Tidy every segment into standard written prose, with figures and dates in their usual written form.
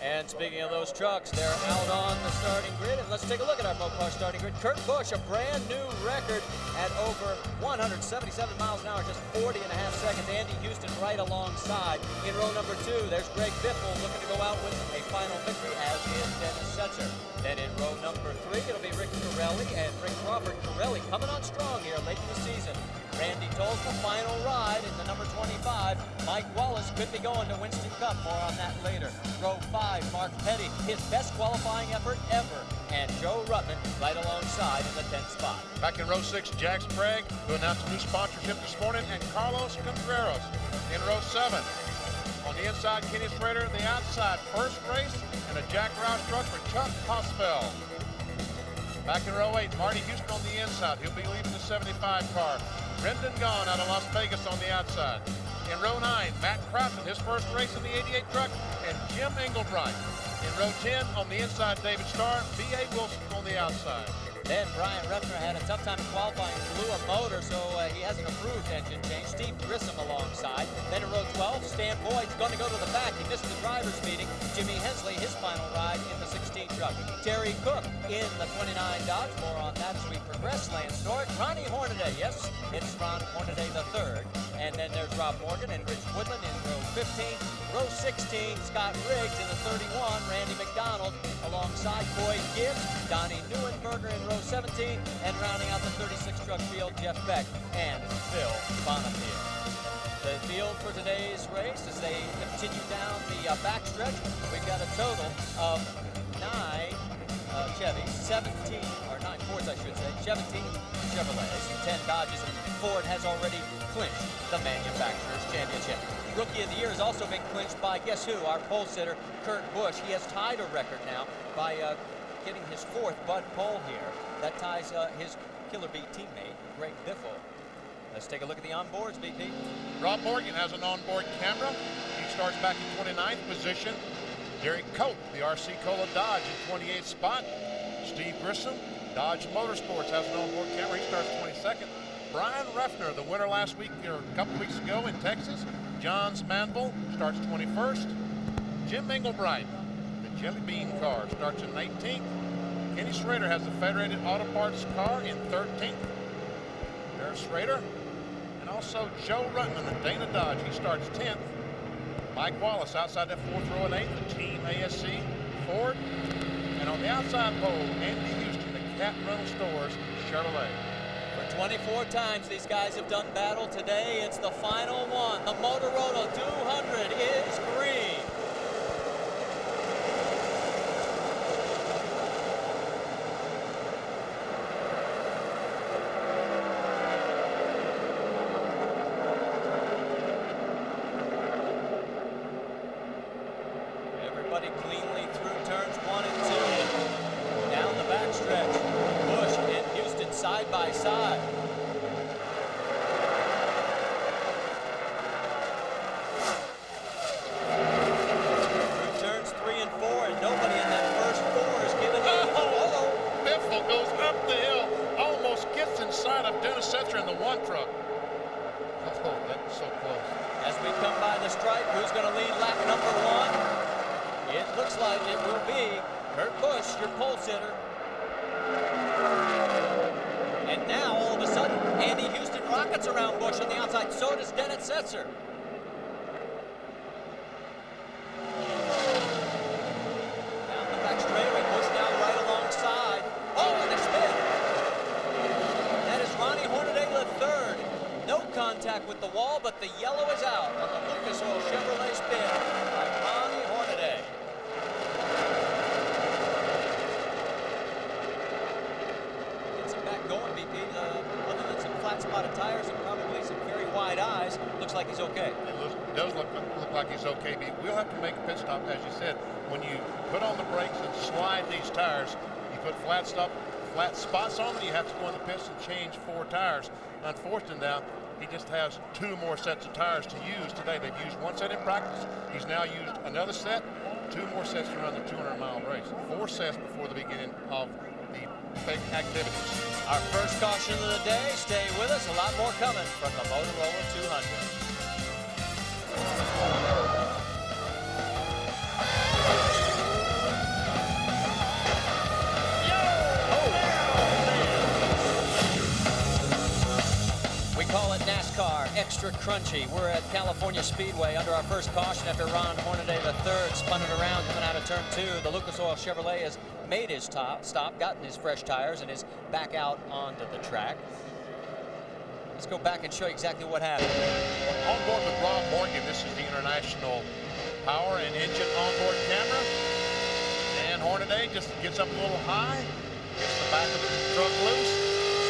And speaking of those trucks, they're out on the starting grid. And let's take a look at our Mopar starting grid. Kurt Busch, a brand new record at over 177 miles an hour, just 40.5 seconds. Andy Houston right alongside. In row number 2, there's Greg Biffle looking to go out with a final victory, as is Dennis Setzer. Then in row number 3, it'll be Rick Corelli and Rick Crawford. Corelli coming on strong here late in the season. Randy Tolles, the final ride in the number 25. Mike Wallace could be going to Winston Cup. More on that later. Row 5, Mark Petty, his best qualifying effort ever. And Joe Ruttman right alongside in the 10th spot. Back in row 6, Jack Sprague, who announced a new sponsorship this morning, and Carlos Contreras. In row 7, on the inside, Kenny Schrader. The outside, first race, and a Jack Roush truck for Chuck Hosfeld. Back in row 8, Marty Houston on the inside. He'll be leaving the 75 car. Brendan Gaughan out of Las Vegas on the outside. In row 9, Matt Craftsman, his first race in the 88 truck, and Jim Engelbright. In row 10, on the inside, David Starr, B.A. Wilson on the outside. Then Brian Refner had a tough time qualifying, blew a motor, so he has an approved engine change. Steve Grissom alongside. Then in row 12, Stan Boyd's going to go to the back. He missed the driver's meeting. Jimmy Hensley, his final ride in the 16 truck. Terry Cook in the 29 Dodge. More on that as we progress. Lance Norrick, Ronnie Hornaday. Yes, it's Ron Hornaday the third. And then there's Rob Morgan and Rich Woodland in row 15. Row 16, Scott Riggs in the 31. Randy McDonald alongside Boyd Gibbs. Donnie Neuenberger in row 17. And rounding out the 36 truck field, Jeff Beck and Phil Bonifield. The field for today's race as they continue down the backstretch. We've got a total of 9 Chevys, 17, or 9 Fords I should say, 17 Chevrolets, 10 Dodges, and Ford has already clinched the manufacturer's championship. Rookie of the Year has also been clinched by, guess who, our pole sitter, Kurt Busch. He has tied a record now by getting his 4th Bud pole here. That ties his Killer Bee teammate, Greg Biffle. Let's take a look at the onboards, BP. Rob Morgan has an onboard camera. He starts back in 29th position. Derek Cope, the RC Cola Dodge in 28th spot. Steve Grissom, Dodge Motorsports, has an onboard camera. He starts 22nd. Brian Refner, the winner last week, or a couple weeks ago in Texas. Johns Manville starts 21st. Jim Engelbright, the Jelly Bean car, starts in 18th. Kenny Schrader has the Federated Auto Parts car in 13th. There's Schrader. And also Joe Ruttman, the Dana Dodge, he starts 10th. Mike Wallace outside that 4th row at 8th, the Team ASC Ford. And on the outside pole, Andy Houston, the Cat Rental Stores Chevrolet. For 24 times these guys have done battle. Today it's the final one. The Motorola 200 is green. Everybody cleanly through turns 1 and 2. Down the backstretch. Busch and Houston side by side. Through turns 3 and 4, and nobody in that first 4 is giving it. Oh, Biffle goes up the hill, almost gets inside of Dennis Setzer in the 1 truck. Oh, that's so close. As we come by the stripe, who's going to lead lap number 1? It looks like it will be Kurt Busch, your pole sitter. And now, all of a sudden, Andy Houston rockets around Busch on the outside. So does Dennis Setzer. Down the back straightaway, Busch now right alongside. Oh, and a spin. That is Ronnie Hornaday the third. No contact with the wall, but the yellow is out on the Lucas Oil Chevrolet spin by Ronnie Hornaday. Going, BP, other than some flat spotted tires and probably some very wide eyes, looks like he's okay. It does look like he's okay. We'll have to make a pit stop, as you said. When you put on the brakes and slide these tires, you put flat spots on them, you have to go in the pits and change 4 tires. Unfortunately now, he just has 2 more sets of tires to use today. They've used 1 set in practice. He's now used another set, 2 more sets to run the 200-mile race. 4 sets before the beginning of the activities. Our first caution of the day. Stay with us. A lot more coming from the Motorola 200. extra crunchy. We're at California Speedway under our first caution after Ron Hornaday III spun it around coming out of turn 2. The Lucas Oil Chevrolet has made his stop, gotten his fresh tires, and is back out onto the track. Let's go back and show you exactly what happened. On board with Rob Morgan, this is the International Power and Engine onboard camera. And Hornaday just gets up a little high, gets the back of the truck loose,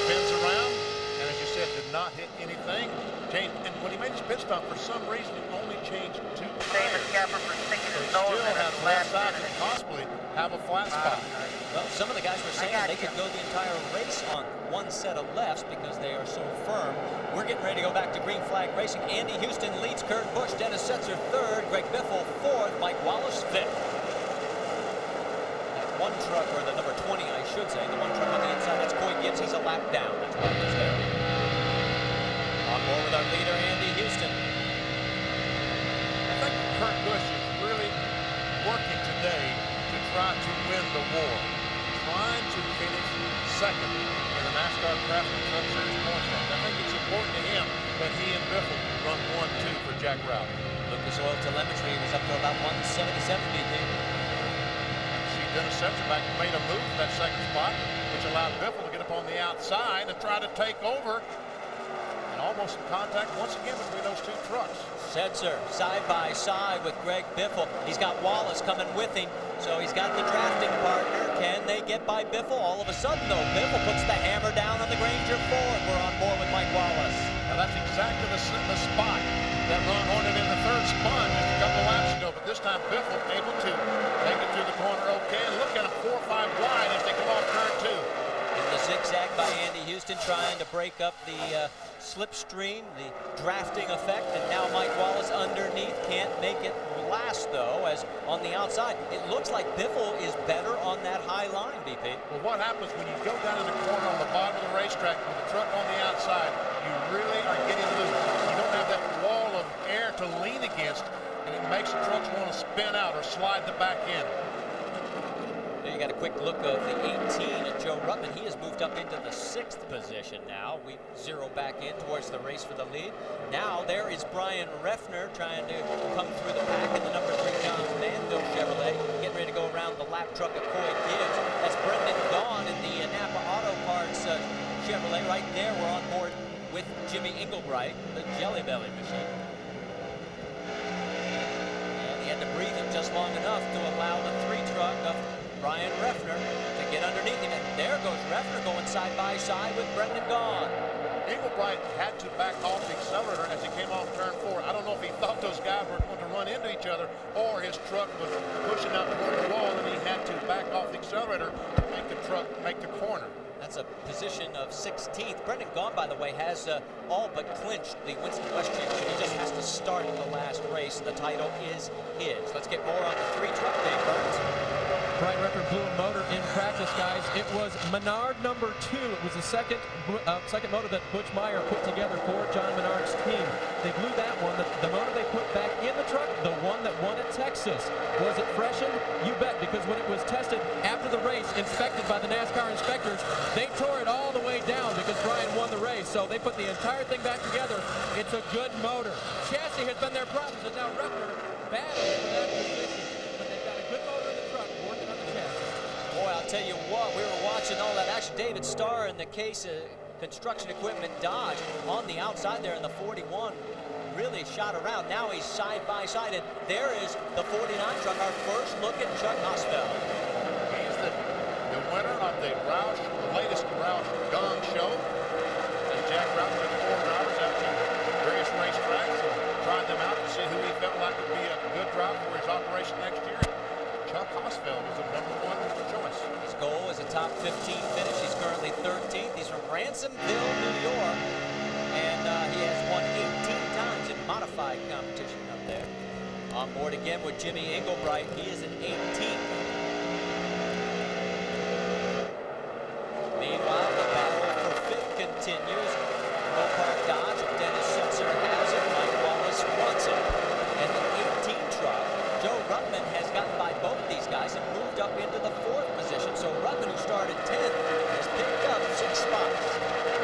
spins around, and as you said, did not hit anything. And when he made his pit stop, for some reason, he only changed 2 tires. So he still has left side and possibly have a flat spot. Well, some of the guys were saying they could go the entire race on one set of lefts because they are so firm. We're getting ready to go back to green flag racing. Andy Houston leads Kurt Busch. Dennis Setzer third. Greg Biffle fourth. Mike Wallace fifth. That one truck, or the number 20, I should say, the one truck on the inside, that's Coy Gibbs. He's a lap down. That's why he's there. On board with our leader, Andy Houston. I think Kurt Busch is really working today to try to win the war. Trying to finish second in the NASCAR Craftsman Truck Series points race. I think it's important to him that he and Biffle run 1-2 for Jack Roush. Lucas Oil telemetry was up to about 177 BP. See, Dennis Setzer made a move for that second spot, which allowed Biffle to get up on the outside and try to take over. And almost in contact once again between those 2 trucks. Setzer side by side with Greg Biffle. He's got Wallace coming with him, so he's got the drafting partner. Can they get by Biffle? All of a sudden, though, Biffle puts the hammer down on the Granger Ford. We're on board with Mike Wallace. Now that's exactly the spot that Ron Hornaday in the third spun just a couple laps ago, but this time Biffle able to make it through the corner okay, and look at him 4 or 5 wide as they come off turn 2. In the zigzag by Andy Houston, trying to break up the slipstream, the drafting effect, and now Mike Wallace underneath can't make it last, though, as on the outside. It looks like Biffle is better on that high line, BP. Well, what happens when you go down in the corner on the bottom of the racetrack with the truck on the outside, you really are getting loose. You don't have that wall of air to lean against, and it makes the trucks want to spin out or slide the back end. There you got a quick look of the 18 at Joe Ruttman. He has moved up into the 6th position now. We zero back in towards the race for the lead. Now there is Brian Refner trying to come through the pack in the number 3 John Manville Chevrolet, getting ready to go around the lap truck of Coy Gibbs. That's Brendan Gaughan in the Napa Auto Parts Chevrolet. Right there, we're on board with Jimmy Englebright, the Jelly Belly machine. And he had to breathe it just long enough to allow the 3 truck of Brian Refner to get underneath him, and there goes Refner going side by side with Brendan Gaughan. Englebright had to back off the accelerator as he came off turn 4. I don't know if he thought those guys were going to run into each other, or his truck was pushing out toward the wall and he had to back off the accelerator to make the truck make the corner. That's a position of 16th. Brendan Gaughan, by the way, has all but clinched the Winston West Championship. He just has to start the last race, and the title is his. Let's get more on the 3 truck, Dave Burns. Brian Refner blew a motor in practice, guys. It was Menard number 2. It was the second motor that Butch Meyer put together for John Menard's team. They blew that one. The motor they put back in the truck, the one that won at Texas. Was it freshened? You bet, because when it was tested after the race, inspected by the NASCAR inspectors, they tore it all the way down because Brian won the race. So they put the entire thing back together. It's a good motor. Chassis has been their problem, and now Refner battles for that position. But they've got a good motor in the truck working on the chassis. Boy, I'll tell you what, we were watching all that action. David Starr in the case of construction equipment Dodge on the outside there in the 41 really shot around. Now he's side by side, and there is the 49 truck, our first look at Chuck Hosfeld. He's the winner of the latest Roush Gong Show. As Jack Roush took 4 drivers out to various racetracks and tried them out to see who he felt like would be a good driver for his operation next year. Chuck Hosfeld was the number 1 choice. His goal is a top 15 finish. He's currently 13th. He's from Ransomville, New York, and he has won 18 times in modified competition up there. On board again with Jimmy Englebright. He is an 18th. Meanwhile, the battle for 5th continues. Mopar Dodge, Dennis Setzer has it. Mike Wallace wants it. And the 18 truck, Joe Ruttman has gotten by both these guys and moved up into the 4th position. So Ruttman, who started 10th, has picked up 6 spots.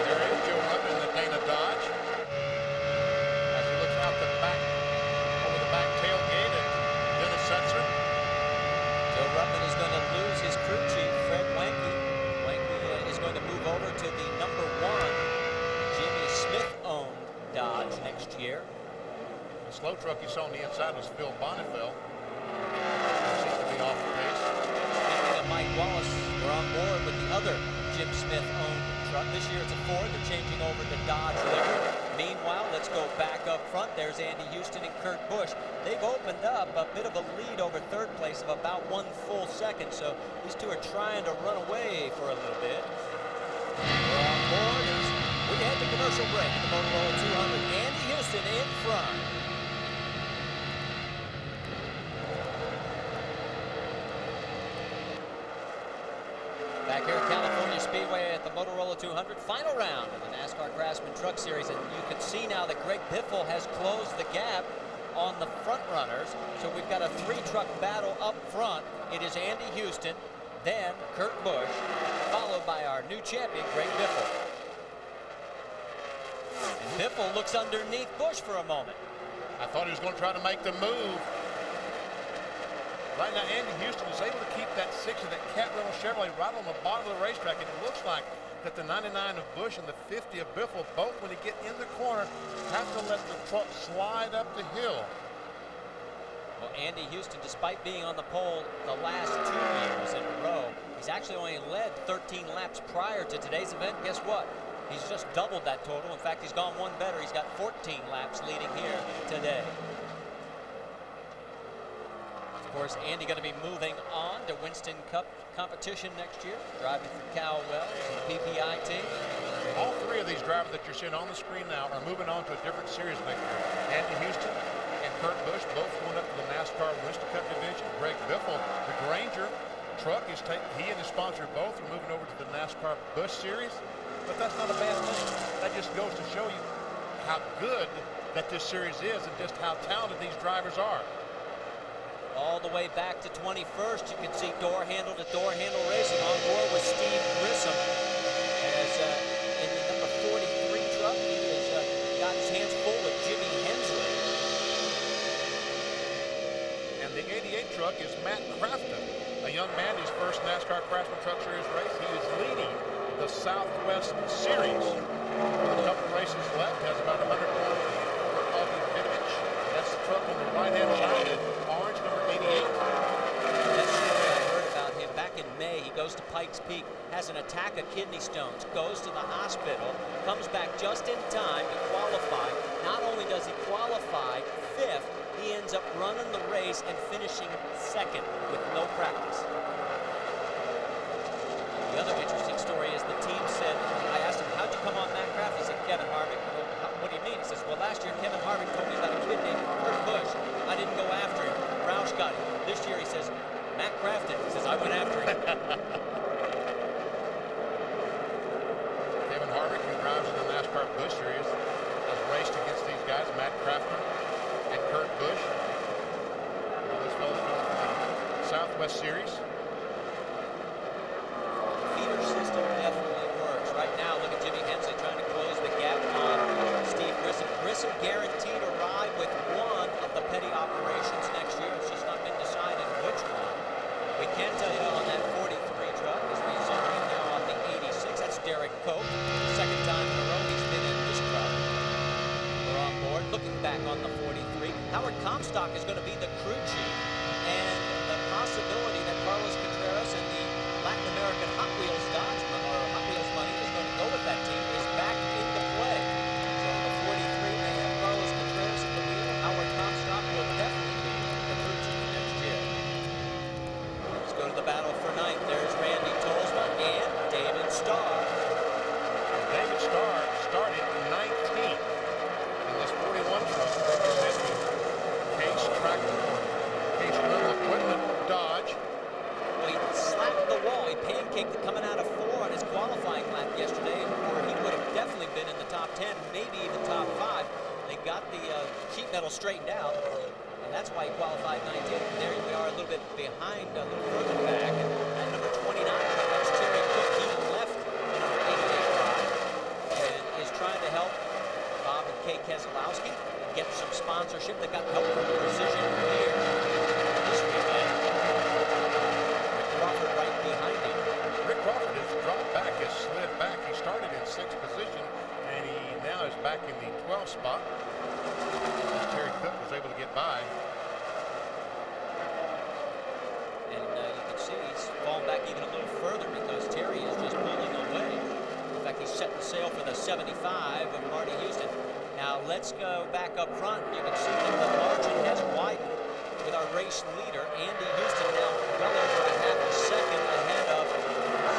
There is Joe Ruttman in the Dana Dodge. slow truck you saw on the inside was Phil Bonneville. Seems to be off the pace. Speaking of Mike Wallace, we're on board with the other Jim Smith-owned truck. This year it's a Ford. They're changing over to Dodge livery. Meanwhile, let's go back up front. There's Andy Houston and Kurt Busch. They've opened up a bit of a lead over third place of about 1 full second. So these two are trying to run away for a little bit. We're on board as we head to commercial break at the Motorola 200. Andy Houston in front. Back here at California Speedway at the Motorola 200, final round of the NASCAR Craftsman Truck Series, and you can see now that Greg Biffle has closed the gap on the front runners. So we've got a 3-truck battle up front. It is Andy Houston, then Kurt Busch, followed by our new champion, Greg Biffle. And Biffle looks underneath Busch for a moment. I thought he was going to try to make the move. Right now, Andy Houston is able to keep that 6 of that Cat Rental Chevrolet right on the bottom of the racetrack, and it looks like that the 99 of Busch and the 50 of Biffle, both when they get in the corner, have to let the truck slide up the hill. Well, Andy Houston, despite being on the pole the last 2 years in a row, he's actually only led 13 laps prior to today's event. Guess what? He's just doubled that total. In fact, he's gone 1 better. He's got 14 laps leading here today. Of course, Andy going to be moving on to Winston Cup competition next year, driving for Cal Wells and the PPI team. All 3 of these drivers that you're seeing on the screen now are moving on to a different series next year. Andy Houston and Kurt Busch both going up to the NASCAR Winston Cup division. Greg Biffle, the Granger truck, he and his sponsor both are moving over to the NASCAR Busch Series. But that's not a bad thing. That just goes to show you how good that this series is and just how talented these drivers are. All the way back to 21st, you can see door handle to door handle racing on board with Steve Grissom. As in the number 43 truck, he has got his hands full with Jimmy Hensley. And the 88 truck is Matt Crafton, a young man, his first NASCAR Craftsman Truck Series race. He is leading the Southwest Series. With a couple races left, has about 100 points over Augie Vidovich. That's the truck on the right-hand side, orange, number 88. That story I heard about him back in May. He goes to Pikes Peak, has an attack of kidney stones, goes to the hospital, comes back just in time to qualify. Not only does he qualify 5th, he ends up running the race and finishing 2nd with no practice. The other interesting story is the team said, I asked him, how'd you come on Matt Craft? He said, Kevin Harvick. Well, what do you mean? He says, well, last year Kevin Harvick told me about a kid named Kurt Busch. I didn't go after him. Roush got him. This year he says, Matt Crafton. He says, I went after him. Kevin Harvick, who drives in the NASCAR Busch Series, has raced against these guys, Matt Crafton and Kurt Busch. All these fellas going for the Southwest Series. Feeder system definitely works. Right now, look at Jimmy Hensley trying to close the gap on Steve Grissom. Grissom guaranteed a ride with one of the petty operations next year. It's just not been decided which one. We can tell you on that 43 truck, as we zone in now on the 86, that's Derek Cope. Second time in a row he's been in this truck. We're on board. Looking back on the 43, Howard Comstock is going to be the crew chief. And the possibility that Carlos Contreras and the Latin American Hot Wheels Dodge or Hot Wheels money is going to go with that team is back into play. So the 43 may have Carlos Contreras at the wheel. Howard Comstock will definitely be the crew chief next year. Let's go to the battle for 9th. There's Randy Tolsma and David Starr. David Starr started 19th in this 41 truck representing Case Tractor, Case Rental Equipment, Dodge. Well, he slapped the wall. He pancaked it coming out of 4 on his qualifying lap yesterday, or he would have definitely been in the top 10, maybe even top 5. They got the sheet metal straightened out, and that's why he qualified 19th. There we are a little bit behind, a little further back. And at number 29, that's Terry Cook. He left the number 88 ride and is trying to help Bob and Kay Keselowski get some sponsorship. They got help from Precision here this weekend. Rick Crawford right behind him. Rick Crawford has dropped back, has slid back. He started in 6th position, and he now is back in the 12th spot. As Terry Cook was sale for the 75 of Marty Houston. Now let's go back up front. You can see that the margin has widened with our race leader, Andy Houston, now well over a half a second ahead of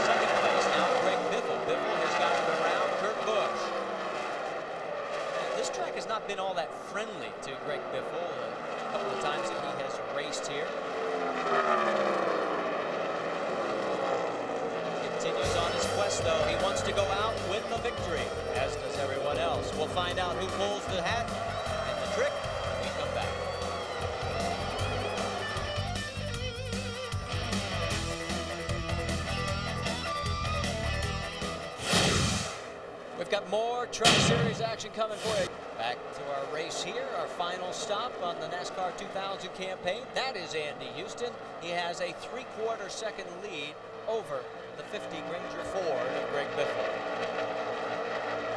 second place. Now Greg Biffle. Biffle has gotten around Kurt Busch. This track has not been all that friendly to Greg Biffle a couple of times that he has raced here. Continues on his quest, though. He wants to go out with the victory, as does everyone else. We'll find out who pulls the hat and the trick when we come back. We've got more Truck Series action coming for you. Back to our race here, our final stop on the NASCAR 2000 campaign. That is Andy Houston. He has a 3/4 second lead over the 50 Granger Ford of Greg Biffle.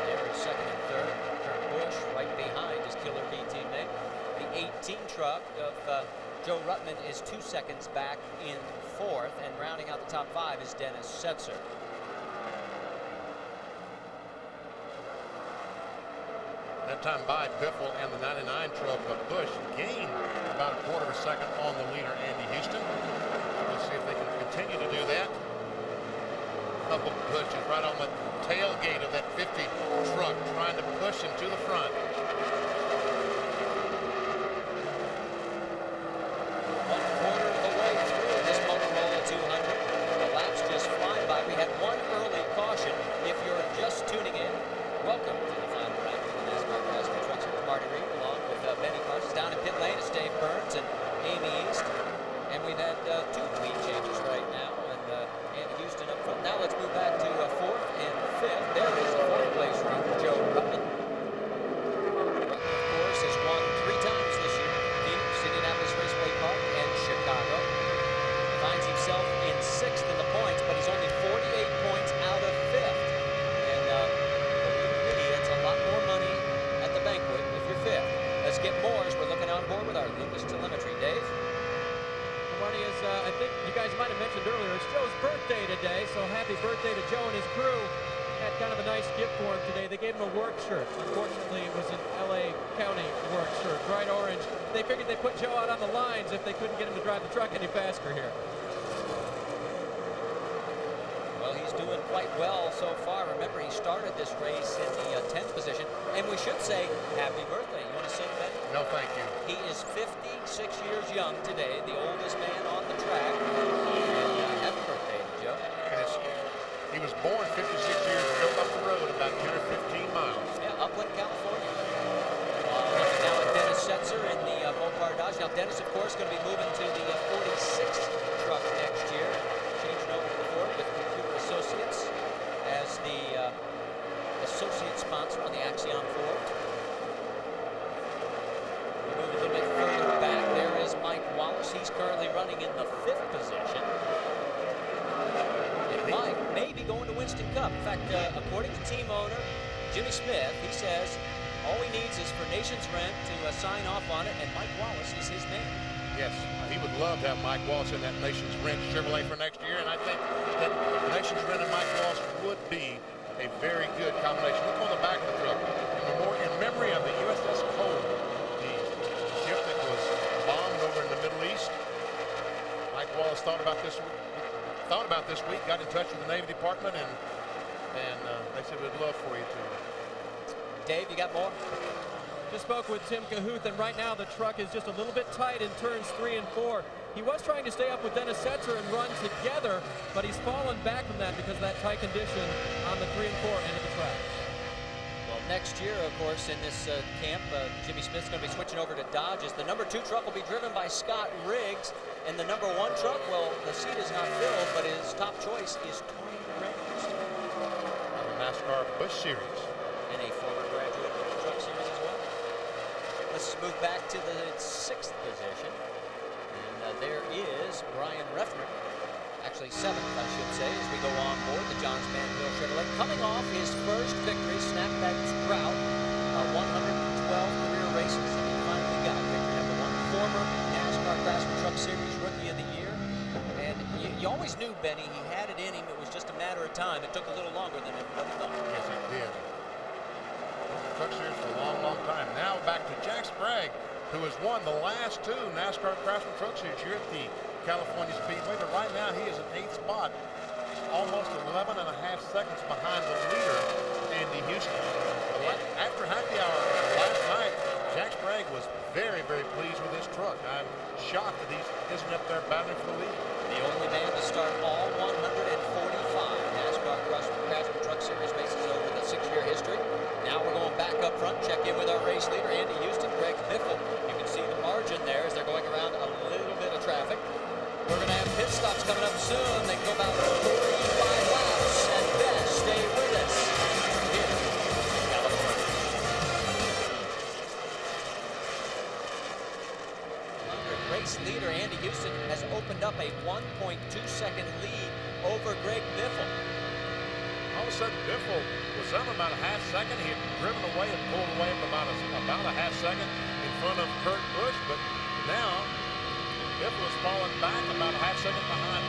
There is second and third. Kurt Busch right behind his Killer B teammate. The 18 truck of Joe Ruttman is 2 seconds back in fourth, and rounding out the top 5 is Dennis Setzer. That time by Biffle and the 99 truck, but Busch gained about a 1/4 second on the leader, Andy Houston. Let's see if they can continue to do that. Couple pushes right on the tailgate of that 50 truck, trying to push him to the front. 1/4 of the way through this Motorola 200. The laps just flying by. We had one early caution. If you're just tuning in, welcome to the final round of the NASCAR Craftsman Truck Series. Marty Reed along with Benny Parsons. Down in pit lane is Dave Burns and Amy East. And we've had 2 lead changes right now. Andy Houston up front. Now let's move back to 4th and 5th. There is the 4th place runner, Joe Ruttman. Ruttman, of course, has won 3 times this year. Phoenix, Indianapolis Raceway Park, and Chicago. He finds himself in 6th in the points, but he's only 48 points out of 5th. And believe me, it's a lot more money at the banquet if you're 5th. Let's get more as we're looking on board with our Lucas telemetry. Dave? Marty, as I think you guys might have mentioned earlier, it's Joe's birthday today, so happy birthday to Joe and his crew. Had kind of a nice gift for him today. They gave him a work shirt. Unfortunately, it was an LA County work shirt, bright orange. They figured they'd put Joe out on the lines if they couldn't get him to drive the truck any faster here. Well, he's doing quite well so far. Remember, he started this race in the 10th position. And we should say, happy birthday. You want to sing, Ben? No, thank you. He is 56 years young today, the oldest man on the track. And happy birthday to Joe. He was born 56 years ago up the road about 10 or 15 miles. Yeah, Upland, California. Looking now at Dennis Setzer in the Mopar Dodge. Now, Dennis, of course, going to be moving to the 46th truck next year. Changing over to the Ford with Computer Associates as the associate sponsor on the Axion Ford. We move a little bit further back. There is Mike Wallace. He's currently running in the 5th position. And Mike may be going to Winston Cup. In fact, according to team owner Jimmy Smith, he says all he needs is for Nation's Rent to sign off on it, and Mike Wallace is his name. Yes, he would love to have Mike Wallace in that Nation's Rent Chevrolet for next year, and I think that Nation's Rent and Mike Wallace would be a very good combination. Look on the back of the truck. In memory of the USS Cole, the ship that was bombed over in the Middle East, Mike Wallace thought about this week, got in touch with the Navy Department, and they said we'd love for you to. Dave, you got more? Just spoke with Tim Cahuth, and right now the truck is just a little bit tight in turns 3 and 4. He was trying to stay up with Dennis Setzer and run together, but he's fallen back from that because of that tight condition on the 3 and 4 end of the track. Well, next year, of course, in this camp, Jimmy Smith's going to be switching over to Dodges. The number 2 truck will be driven by Scott Riggs, and the number 1 truck, well, the seat is not filled, but his top choice is Tony Reynolds. On the NASCAR Busch Series. And a former graduate of the Truck Series as well. Let's move back to the 6th position. And there is Brian Refner. Actually 7th, I should say, as we go on board the Johns Manville Chevrolet. Coming off his first victory, snapped that drought, 112 career races, and he finally got victory number 1. Former NASCAR Craftsman Truck Series Rookie of the Year. And you always knew, Benny, he had it in him. It was just a matter of time. It took a little longer than everybody thought. Yes, it did. Truck Series for a long, long time. Now back to Jack Sprague, who has won the last 2 NASCAR Craftsman Truck Series here at the California Speedway. But right now he is in 8th spot, almost 11.5 seconds behind the leader, Andy Houston. After happy hour last night, Jack Sprague was very, very pleased with his truck. I'm shocked that he isn't up there battling for the lead. The only man to start all 145 NASCAR Craftsman Truck Series races over the 6-year history. Now we're going back up front, check in with our race leader, Andy Houston, Greg Biffle. You can see the margin there as they're going around a little bit of traffic. We're going to have pit stops coming up soon. They can go about 45 laps at best. Stay with us here in California. Race leader Andy Houston has opened up a 1.2-second lead over Greg Biffle. All of a sudden, Biffle was up about a half second. He had driven away and pulled away about a half second in front of Kurt Busch, but now Biffle is falling back about a half second behind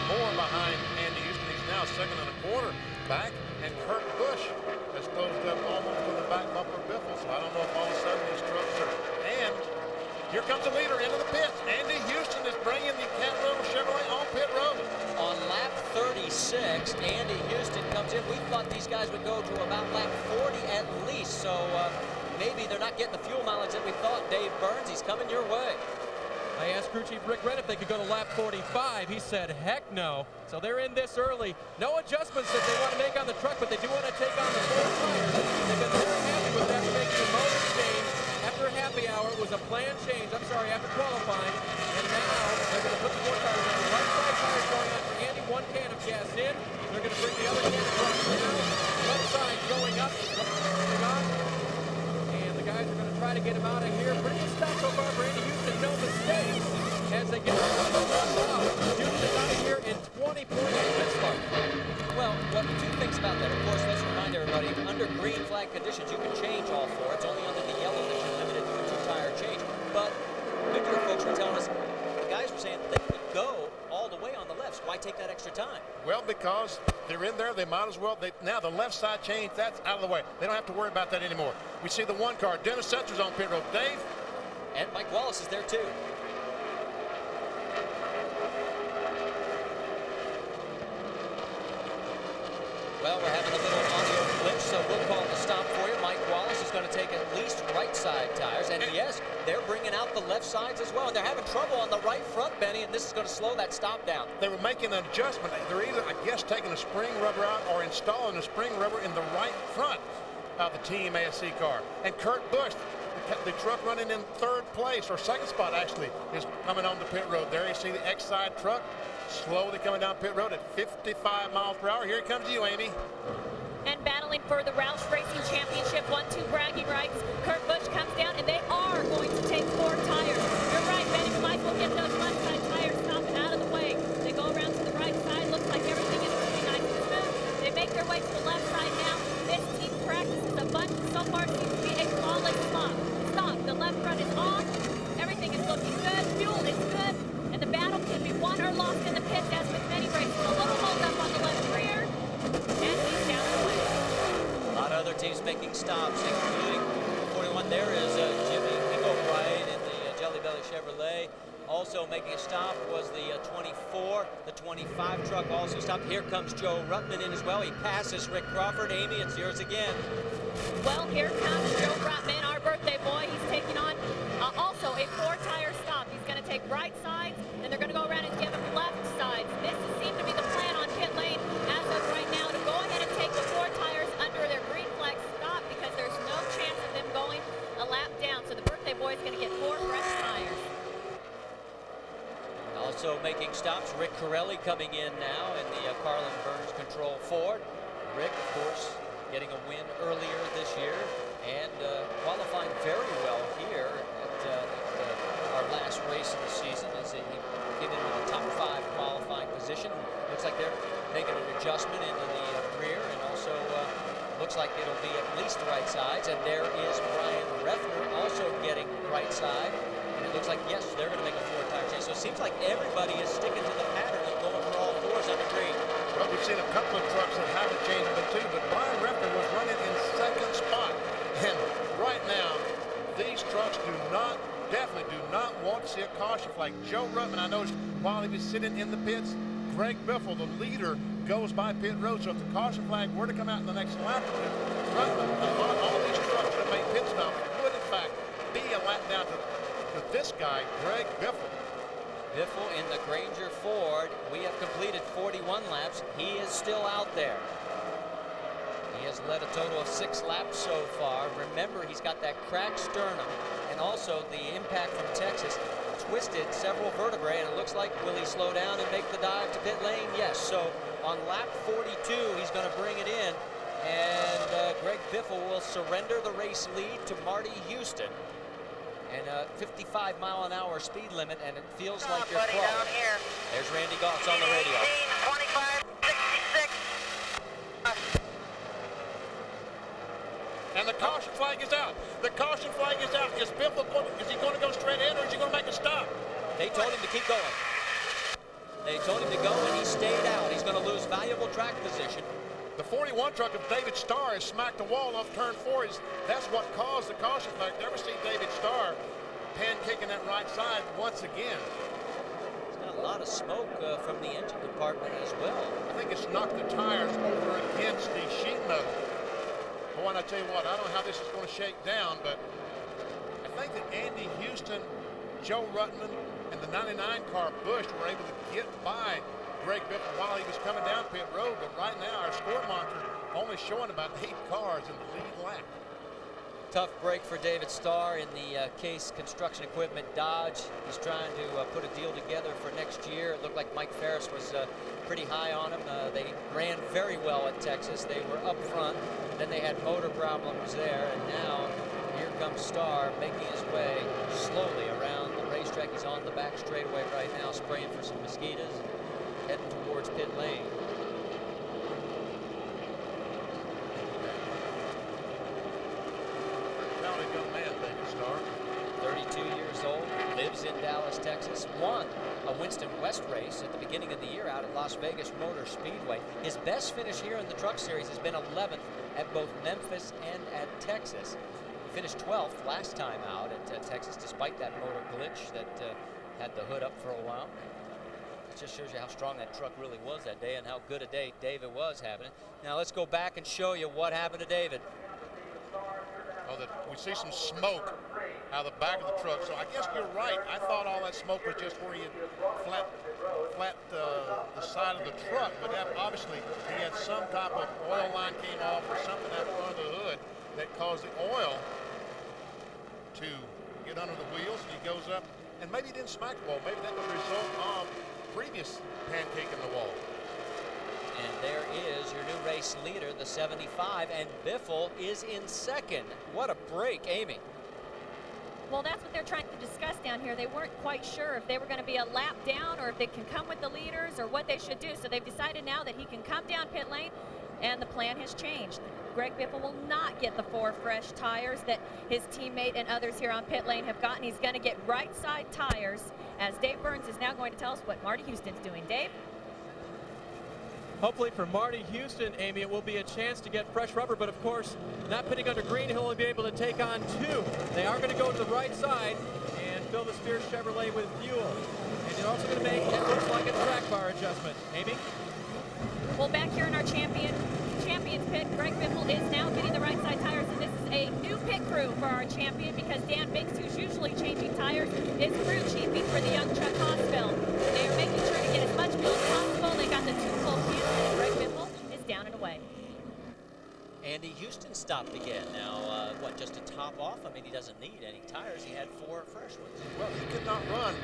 Andy Houston. He's now 2.25 seconds back, and Kurt Busch has closed up almost to the back bumper of Biffle. So I don't know if all of a sudden these trucks are. And here comes the leader into the pits. Andy Houston is bringing the California Chevrolet on pit road. On lap 36, Andy Houston comes in. We thought these guys would go to about lap 40 at least, so maybe they're not getting the fuel mileage that we thought. Dave Burns, he's coming your way. I asked crew chief Rick Wren if they could go to lap 45. He said, heck no. So they're in this early. No adjustments that they want to make on the truck, but they do want to take on the 4 tires. They've been very happy with that, making the motor change. After happy hour, it was a planned change. I'm sorry, after qualifying. And now they're going to put the 4 tires on. The right side tires going on for Andy. 1 can of gas in. They're going to bring the other can of gas down. Left side going up. And the guys are going to try to get him out of here. Pretty good stop so far for Andy Houston. No mistakes as they get Houston out of here in 20.8 start. Well, 2 things about that. Of course, let's remind everybody, under green flag conditions, you can change all 4. It's only under the yellow that you're limited to a 2-tire change. But Goodyear folks were telling us, the guys were saying they could go all the way on the lefts. Why take that extra time? Well, because they're in there, they might as well. Now the left side change, that's out of the way. They don't have to worry about that anymore. We see the 1 car. Dennis Setzer's on pit road. Dave? And Mike Wallace is there too. Well, we're having a little audio glitch, so we'll call the stop for you. Mike Wallace is going to take at least right side tires. And yes, they're bringing out the left sides as well. And they're having trouble on the right front, Benny, and this is going to slow that stop down. They were making an adjustment. They're either, I guess, taking a spring rubber out or installing a spring rubber in the right front of the Team ASC car. And Kurt Busch, the truck running in 3rd place, or 2nd spot actually, is coming on the pit road. There you see the X-side truck slowly coming down pit road at 55 miles per hour. Here it comes to you, Amy. And battling for the Roush Racing Championship 1-2 bragging rights, Kurt Busch comes down, and they are going to take 4 tires. You're right, Benny. We might as well get those left side tires stopping out of the way. They go around to the right side. Looks like everything is moving nice and smooth. They make their way to the left side now. This team practices a bunch. So far seems to be a flawless stop. The left front is on. Everything is looking good. Fuel is good. And the battle can be won or lost in the pits, as with many races. A little hold up on the left rear. And he's down the way. A lot of other teams making stops, including 41. There is Jimmy Wright in the Jelly Belly Chevrolet. Also making a stop was the 24. The 25 truck also stopped. Here comes Joe Ruttman in as well. He passes Rick Crawford. Amy, it's yours again. Well, here comes Joe Ruttman, our birthday boy. He's taking on also a 4-tire stop. He's going to take right sides, and they're going to go around and give him left sides. This seems to be the plan on pit lane as of right now, to go ahead and take the 4 tires under their green flag stop, because there's no chance of them going a lap down. So the birthday boy is going to get 4 fresh tires. Also making stops, Rick Corelli coming in now in the Carlin Burns Control Ford. Rick, of course, getting a win earlier this year and qualifying very well here at our last race of the season as he get into the top 5 qualifying position. Looks like they're making an adjustment into the rear, and also looks like it'll be at least right sides. And there is Brian Refner also getting right side. And it looks like, yes, they're going to make a 4-tire change. So it seems like everybody is sticking to the pattern of going for all 4s under green. Well, we we've seen a couple of trucks that haven't changed but two, but Brian Reffner was running in second spot. And right now, these trucks definitely do not want to see a caution flag. Joe Ruttman, I noticed while he was sitting in the pits, Greg Biffle, the leader, goes by pit road. So if the caution flag were to come out in the next lap, Ruttman, all of these trucks that made pit stops would in fact be a lap down to this guy, Greg Biffle. Biffle in the Granger Ford. We have completed 41 laps. He is still out there. He has led a total of 6 laps so far. Remember, he's got that cracked sternum, and also the impact from Texas twisted several vertebrae, and it looks like, will he slow down and make the dive to pit lane? Yes. So on lap 42, he's going to bring it in, and Greg Biffle will surrender the race lead to Marty Houston. And a 55-mile-an-hour speed limit, and it feels like you're close. Down here. There's Randy Gotts on the radio. 25, 66. And the caution flag is out. The caution flag is out. Is Biffle is he going to go straight in, or is he going to make a stop? They told him to keep going. They told him to go, and he stayed out. He's going to lose valuable track position. The 41 truck of David Starr has smacked the wall off turn 4. That's what caused the caution flag. Never seen David Starr pancaking that right side once again. He's got a lot of smoke from the engine department as well. I think it's knocked the tires over against the sheet metal. Boy, and I tell you what, I don't know how this is going to shake down, but I think that Andy Houston, Joe Ruttman, and the 99 car Busch were able to get by Greg Biffle while he was coming down pit road, but right now our score monitor only showing about 8 cars in the lead lap. Tough break for David Starr in the Case Construction Equipment Dodge. He's trying to put a deal together for next year. It looked like Mike Ferris was pretty high on him. They ran very well at Texas. They were up front. Then they had motor problems there, and now here comes Starr making his way slowly around the racetrack. He's on the back straightaway right now, spraying for some mosquitoes, heading towards pit lane. Talented young man, David Starr. 32 years old, lives in Dallas, Texas, won a Winston West race at the beginning of the year out at Las Vegas Motor Speedway. His best finish here in the Truck Series has been 11th at both Memphis and at Texas. He finished 12th last time out at Texas, despite that motor glitch that had the hood up for a while. It just shows you how strong that truck really was that day and how good a day David was having it. Now let's go back and show you what happened to David. Oh, we see some smoke out of the back of the truck. So I guess you're right. I thought all that smoke was just where he had flat the side of the truck, but obviously he had some type of oil line came off or something out front of the hood that caused the oil to get under the wheels, and he goes up, and maybe he didn't smack the wall. Maybe that was a result of previous pancake in the wall. And there is your new race leader, the 75, and Biffle is in second. What a break, Amy. Well, that's what they're trying to discuss down here. They weren't quite sure if they were going to be a lap down or if they can come with the leaders or what they should do. So they've decided now that he can come down pit lane, and the plan has changed. Greg Biffle will not get the 4 fresh tires that his teammate and others here on pit lane have gotten. He's going to get right side tires, as Dave Burns is now going to tell us what Marty Houston's doing. Dave? Hopefully for Marty Houston, Amy, it will be a chance to get fresh rubber, but of course, not pitting under green, he'll only be able to take on 2. They are going to go to the right side and fill the Spears Chevrolet with fuel. And they're also going to make, it looks like, a track bar adjustment. Amy? Well, back here in our champions pit, Greg Biffle is now getting the right side tires, and this is a new pit crew for our champion because Dan Biggs, who's usually changing tires, is crew chiefing for the young Chuck Hossfeld. They are making sure to get as much fuel as possible. They got the 2 full cans, and Greg Biffle is down and away. Andy Houston stopped again. Now, what, just to top off? I mean, he doesn't need any tires. He had 4 fresh ones. Well, he could not run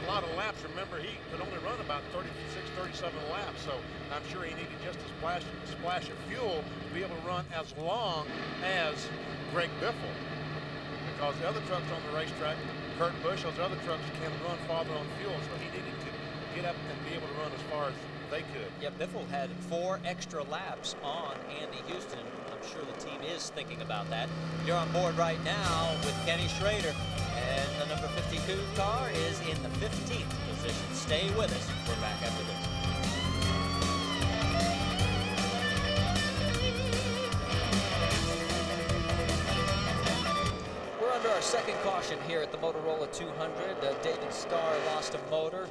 a lot of laps. Remember, he could only run about 36, 37 laps, so I'm sure he needed just a splash of fuel to be able to run as long as Greg Biffle. Because the other trucks on the racetrack, Kurt Busch, those other trucks can run farther on fuel, so he needed to get up and be able to run as far as they could. Yeah, Biffle had 4 extra laps on Andy Houston. I'm sure the team is thinking about that. You're on board right now with Kenny Schrader, and the number 52 car is in the 15th position. Stay with us. We're back after this. our second caution here at the Motorola 200. David Starr lost a motor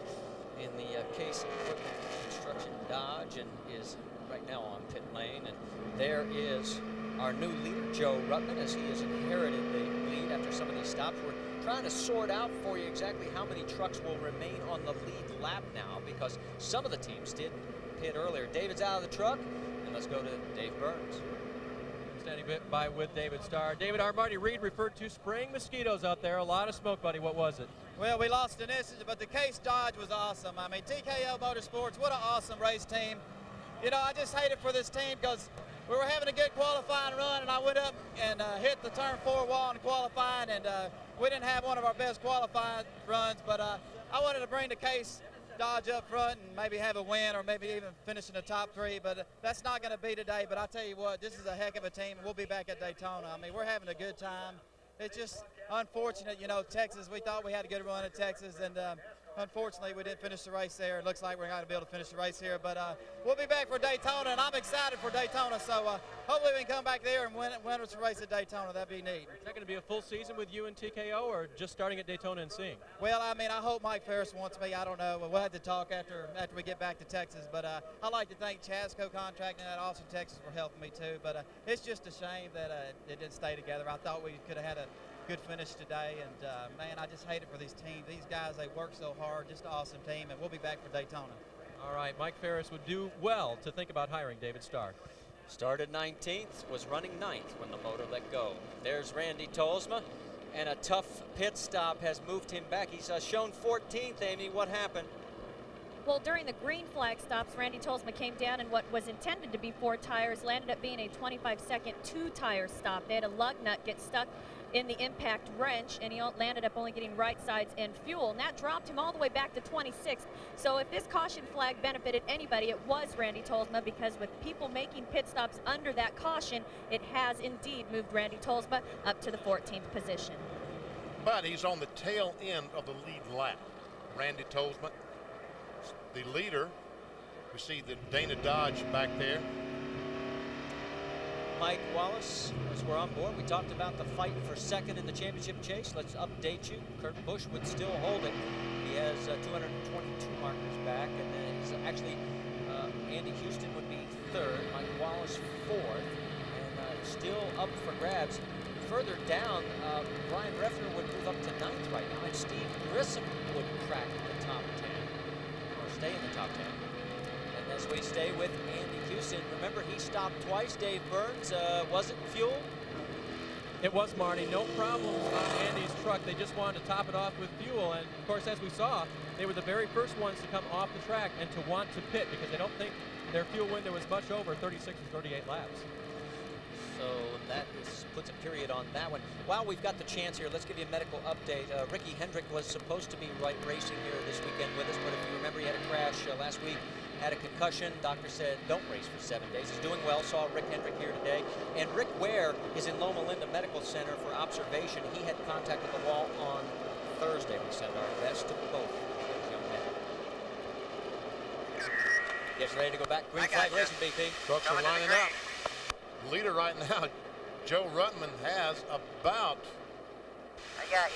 in the Case Equipment Construction Dodge and is right now on pit lane. And there is our new leader, Joe Rutman, as he has inherited the lead after some of these stops. We're trying to sort out for you exactly how many trucks will remain on the lead lap now, because some of the teams did pit earlier. David's out of the truck, and let's go to Dave Burns. Standing by with David Starr. David, our Marty Reed referred to spraying mosquitoes out there. A lot of smoke, buddy. What was it? Well, we lost an instance, but the Case Dodge was awesome. I mean, TKO Motorsports, what an awesome race team. You know, I just hate it for this team because we were having a good qualifying run, and I went up and hit the turn 4 wall in qualifying, and we didn't have one of our best qualifying runs, but I wanted to bring the Case Dodge up front and maybe have a win or maybe even finish in the top 3, but that's not going to be today. But I tell you what, this is a heck of a team, and we'll be back at Daytona. I mean, we're having a good time. It's just unfortunate, you know, Texas, we thought we had a good run at Texas, and unfortunately we didn't finish the race there. It looks like we're not going to be able to finish the race here, but we'll be back for Daytona, and I'm excited for Daytona, so hopefully we can come back there and win us a race at Daytona. That'd be neat. Is that going to be a full season with you and TKO, or just starting at Daytona and seeing? Well, I mean, I hope Mike Ferris wants me. I don't know. We'll have to talk after we get back to Texas, but I'd like to thank Chasco Contracting at Austin, Texas for helping me too, but it's just a shame that it didn't stay together. I thought we could have had a good finish today, and man, I just hate it for these teams. These guys, they work so hard. Just an awesome team, and we'll be back for Daytona. All right, Mike Ferris would do well to think about hiring David Starr. Started 19th, was running 9th when the motor let go. There's Randy Tolsma, and a tough pit stop has moved him back. He's shown 14th, Amy. What happened? Well, during the green flag stops, Randy Tolsma came down, and what was intended to be 4 tires landed up being a 25-second 2-tire stop. They had a lug nut get stuck in the impact wrench, and he landed up only getting right sides and fuel, and that dropped him all the way back to 26th. So if this caution flag benefited anybody, it was Randy Tolsma, because with people making pit stops under that caution, it has indeed moved Randy Tolsma up to the 14th position. But he's on the tail end of the lead lap. Randy Tolsma, the leader. We see the Dana Dodge back there. Mike Wallace, as we're on board, we talked about the fight for second in the championship chase. Let's update you. Kurt Busch would still hold it. He has 222 markers back, and then he's actually Andy Houston would be third, Mike Wallace fourth, and still up for grabs. Further down, Brian Reffner would move up to 9th right now, and Steve Grissom would crack the top 10, or stay in the top 10. And as we stay with Andy Houston, remember he stopped twice, Dave Burns. Was it fuel? It was, Marty. No problems on Andy's truck. They just wanted to top it off with fuel, and of course, as we saw, they were the very first ones to come off the track and to want to pit, because they don't think their fuel window was much over 36 or 38 laps. So that puts a period on that one. While we've got the chance here, let's give you a medical update. Ricky Hendrick was supposed to be racing here this weekend with us, but if you remember, he had a crash last week, had a concussion. Doctor said don't race for 7 days. He's doing well. Saw Rick Hendrick here today. And Rick Ware is in Loma Linda Medical Center for observation. He had contact with the wall on Thursday. We send our best to both young men. Gets ready to go back. Green flag racing, BP. Trucks are lining up. Leader right now, Joe Rutman, has about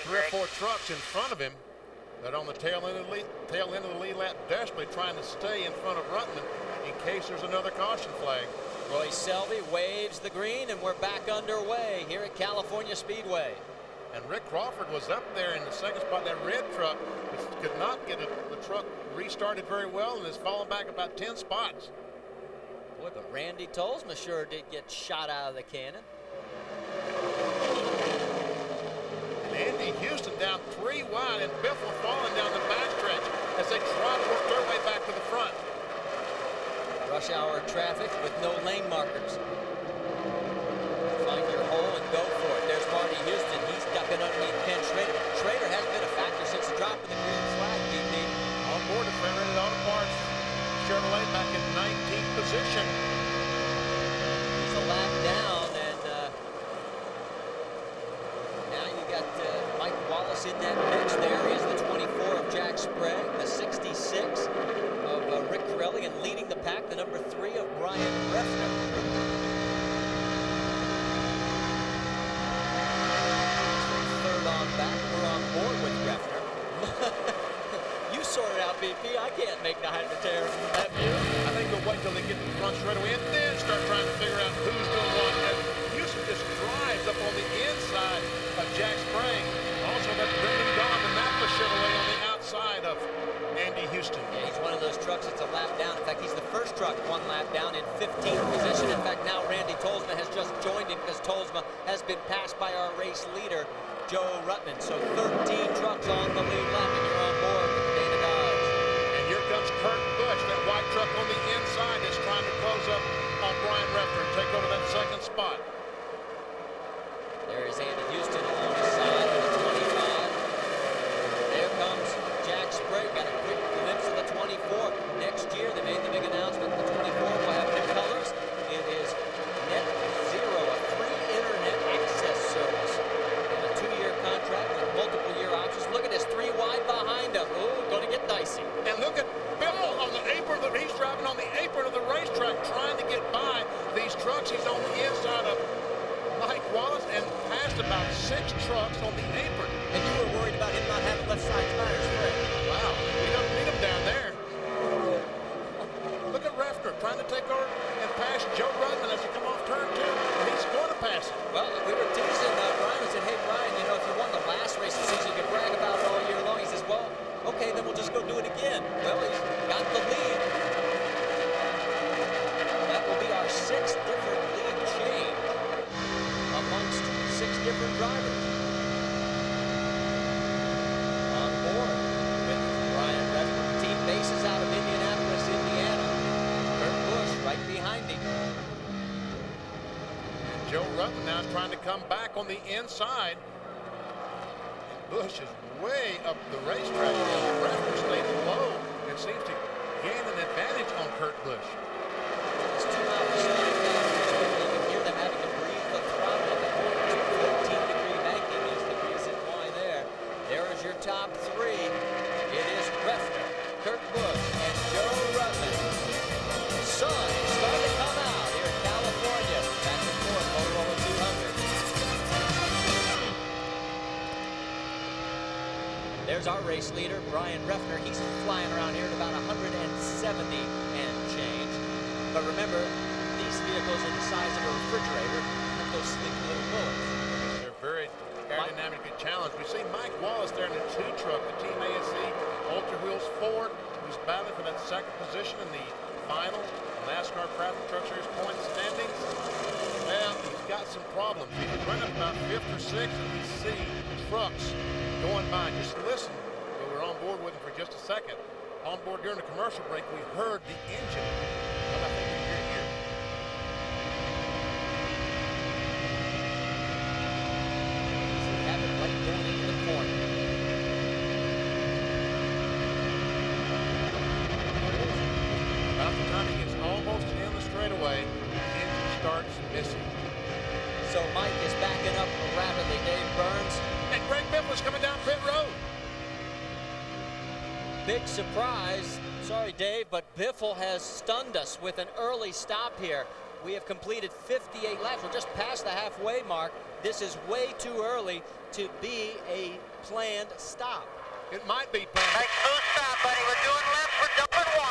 3 or 4 trucks in front of him that are on the tail end of the lead lap, desperately trying to stay in front of Rutman in case there's another caution flag. Roy Selby waves the green, and we're back underway here at California Speedway. And Rick Crawford was up there in the second spot. That red truck could not get the truck restarted very well, and has fallen back about 10 spots. Boy, but Randy Tolsma sure did get shot out of the cannon. And Andy Houston down 3 wide, and Biffle falling down the backstretch as they try to work their way back to the front. Rush hour traffic with no lane markers. Find your hole and go for it. There's Marty Houston. He's been underneath Ken Schrader. Schrader hasn't been a factor since the drop of the green flag, BP. On board at Federated Auto Parts. Chevrolet back in 19th position. He's a lap down, and now you got Mike Wallace in that mix. There is the 24 of Jack Sprague, the 66 of Rick Corelli, and leading the pack, the number 3 of Brian Reffner. Third I can't make neither tear from that view. I think they'll wait till they get to the front straightaway and then start trying to figure out who's doing what. And Houston just drives up on the inside of Jack Sprague. Also, that's Brendan Gaughan, the Napa Chevrolet, on the outside of Andy Houston. Yeah, he's one of those trucks that's a lap down. In fact, he's the first truck 1 lap down in 15th position. In fact, now Randy Tolsma has just joined him because Tolsma has been passed by our race leader, Joe Ruttman. So 13 trucks on the lead lap, and you're on board with the Dana Dodge. And here comes Kurt Busch. That white truck on the inside is trying to close up on Brian Refter and take over that second spot. There is Andy Houston along his side with the 25. There comes Jack Sprague. Got a quick glimpse of the 24. Next year, they made the big announcement. The 24 will have new colors. It is Net Zero, a free internet access service, and a 2-year contract with multiple year options. Look at this 3 wide behind him. Ooh, going to get dicey. And look at Biffle on the apron. He's driving on the apron of the racetrack trying to get by these trucks. He's on the inside of Mike Wallace and passed about 6 trucks on the apron. And you were worried about him not having left side tires, Fred. Wow, we don't need him down there. Look at Refter trying to take over and pass Joe Ruttman as he come off turn 2. And he's going to pass him. Well, we were teasing Brian and said, hey, Brian, you know, if you won the last race of the season, you can brag about it all year long. He says, well, okay, then we'll just go do it again. Well, he's got the lead. That will be our 6th different lead change amongst 6 different drivers. On board with Brian Refter. Team bases out of Indianapolis, Indiana. Kurt Busch right behind him. Joe Ruttman now is trying to come back on the inside. And Busch is way up the racetrack. Refter stayed low and seems to gain an advantage on Kurt Busch. It's 2 miles per hour. You can hear them having to breathe the throttle at the corners. 14-degree banking is the reason why there. There is your top 3. It is Refter, Kurt Busch, and Joe Ruttman. The sun is starting to come out here in California. Back and forth, Motorola 200. There's our race leader, Brian Refter. He's flying around here at about 170 and change. But remember, these vehicles are the size of a refrigerator have those sleek little bullets. They're very aerodynamically challenged. We see Mike Wallace there in the 2 truck, the Team ASC Ultra Wheels Ford, who's battling for that 2nd position in the final NASCAR Craftsman Truck Series point standings. Well, he's got some problems. He's running about 5th or 6th, and we see trucks going by. Just listen. We're on board with him for just a second. On board during the commercial break, we heard the engine. Well, I think we hear it here. So we have it right going into the corner. There it is. About the time he gets almost in the straightaway, the engine starts missing. So Mike is backing up rapidly. Dave Burns. And Greg Biffle's coming down pit road. Big surprise. Sorry, Dave, but Biffle has stunned us with an early stop here. We have completed 58 laps. We're just past the halfway mark. This is way too early to be a planned stop. It might be planned. Nice smooth stop, buddy. We're doing left. We're doing 1.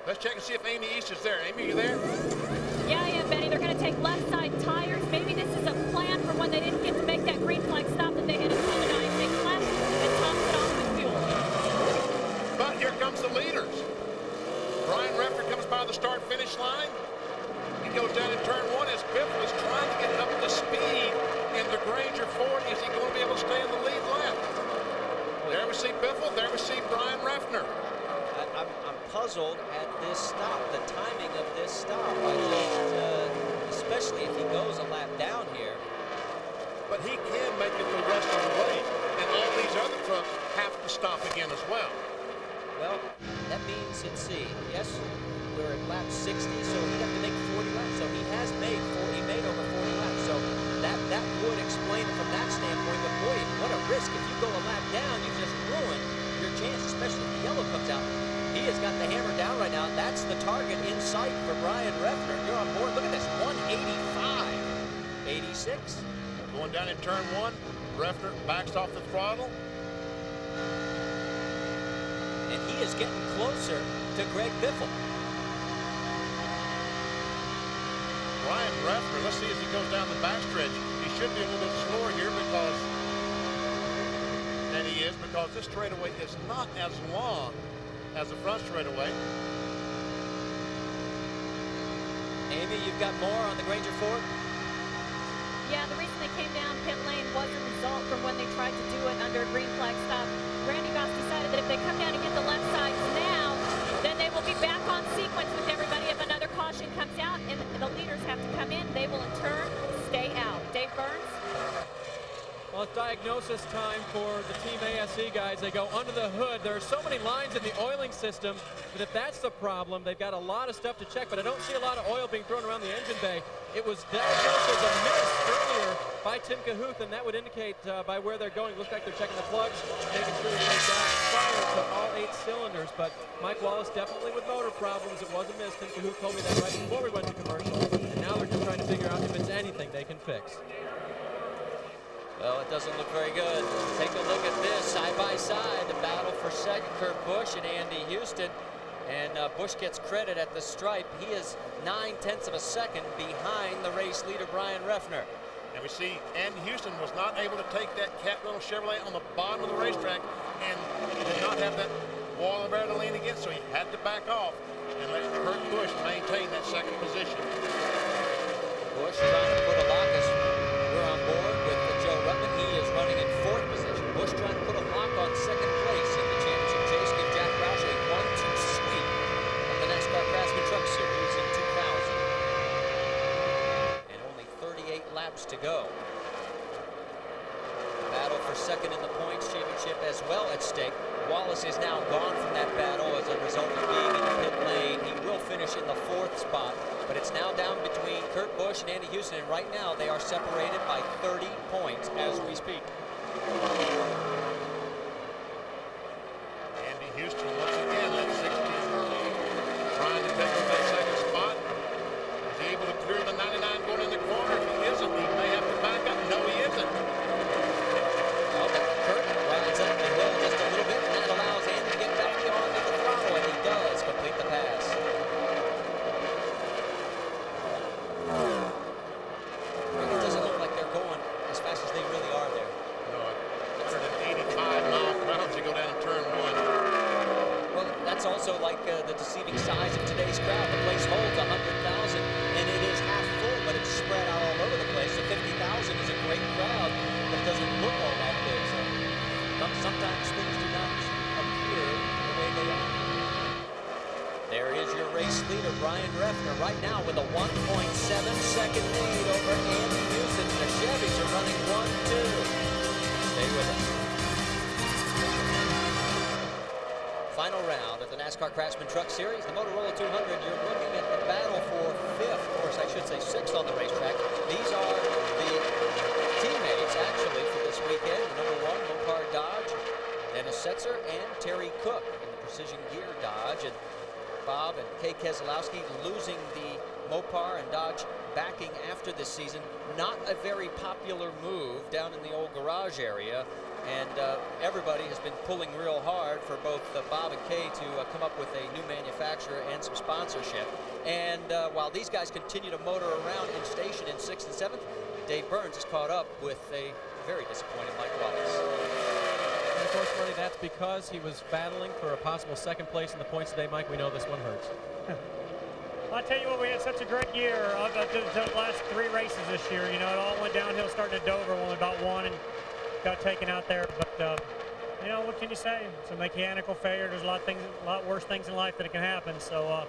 Let's check and see if Amy East is there. Amy, you there? Yeah, I am, Benny. They're going to take left side tires. Maybe this is a plan for when they didn't get to make that green flag stop that they had in 29. Take left and top it off with fuel. But here comes the leaders. Brian Refter comes by the start-finish line. He goes down in turn 1 as Biffle is trying to get up to speed in the Granger Ford. Is he going to be able to stay in the lead lap? There we see Biffle. There we see Brian Refter. I'm puzzled at this stop, the timing of this stop. Especially if he goes a lap down here. But he can make it the rest of the way. And all these other trucks have to stop again as well. Well, that means, let's see, yes, we're at lap 60, so he'd have to make 40 laps. So he has made over 40 laps. So that would explain it from that standpoint. But boy, what a risk. If you go a lap down, you just ruin your chance, especially if the yellow comes out. He has got the hammer down right now. That's the target in sight for Brian Refter. You're on board. Look at this, 185. 86. Going down in turn 1, Refter backs off the throttle. and he is getting closer to Greg Biffle. Brian Refner, let's see as he goes down the backstretch. He should be a little bit slower here because, and he is, because this straightaway is not as long as the front straightaway. Amy, you've got more on the Granger Ford? Yeah, the reason they came down pit lane was a result from when they tried to do it under a green flag stop. Randy Voss decided that if they come down and get the left side now, then they will be back on sequence with everybody. If another caution comes out and the leaders have to come in, they will in turn stay out. Dave Burns? Well, it's diagnosis time for the Team ASE guys. They go under the hood. There are so many lines in the oiling system that if that's the problem, they've got a lot of stuff to check, but I don't see a lot of oil being thrown around the engine bay. It was diagnosed as a miss earlier by Tim Cahuth, and that would indicate by where they're going. It looks like they're checking the plugs, making sure they've got fire to all 8 cylinders. But Mike Wallace definitely with motor problems. It was a miss. Tim Cahuth told me that right before we went to commercial, and now they're just trying to figure out if it's anything they can fix. Well, it doesn't look very good. Take a look at this, side by side, the battle for second, Kurt Busch and Andy Houston. And Busch gets credit at the stripe. He is 9/10 of a second behind the race leader, Brian Refner. And we see Andy Houston was not able to take that Cat Little Chevrolet on the bottom of the racetrack and did not have that wall of air to lean against, so he had to back off and let Kurt Busch maintain that second position. Busch trying to put a lock as we're on board with Joe Ruttman. He is running in 4th position. Busch trying to put a lock on 2nd place in the championship chase. Give Jack Roush a 1-2 sweep of the NASCAR Craftsman Truck Series in 2000. And only 38 laps to go. Battle for 2nd in the points championship as well at stake. Wallace is now gone from that battle as a result of being in the pit lane. He will finish in the 4th spot, but it's now down between Kurt Busch and Andy Houston, and right now they are separated by 30 points as we speak. Andy Houston once again at 16th early, trying to take over that 2nd spot. Is he able to clear the 99 going in the corner? If he isn't, he may have to back up. No, he isn't. Well, but Kurt rides up the hill just a little bit, and that allows Andy to get back onto the throttle, and he does complete the pass. It doesn't look like they're going as fast as they really are there. No, 185-mile crowd as you go down turn 1. Well, that's also like the deceiving size of today's crowd. The place holds 100,000, and it is half full, but it's spread out all over the place. So 50,000 is a great crowd, but it doesn't look all that big. So sometimes things do not appear the way they are. There is your race leader, Brian Refner, right now with a 1.7-second lead over Andy Houston. The Chevys are running 1-2. Stay with us. Final round of the NASCAR Craftsman Truck Series, the Motorola 200. You're looking at the battle for 5th, of course I should say 6th on the racetrack. These are the teammates actually for this weekend. Number 1, Mopar Dodge, Dennis Setzer and Terry Cook in the Precision Gear Dodge. And Bob and Kay Keselowski losing the Mopar and Dodge backing after this season. Not a very popular move down in the old garage area. And everybody has been pulling real hard for both Bob and Kay to come up with a new manufacturer and some sponsorship. And while these guys continue to motor around in station in 6th and 7th, Dave Burns has caught up with a very disappointed Mike Wallace. And of course, Marty, that's because he was battling for a possible 2nd place in the points today. Mike, we know this one hurts. I'll tell you what, we had such a great year of the last 3 races this year. You know, it all went downhill starting at Dover when we about won and got taken out there. But, you know, what can you say? It's a mechanical failure. There's a lot worse things in life that can happen. So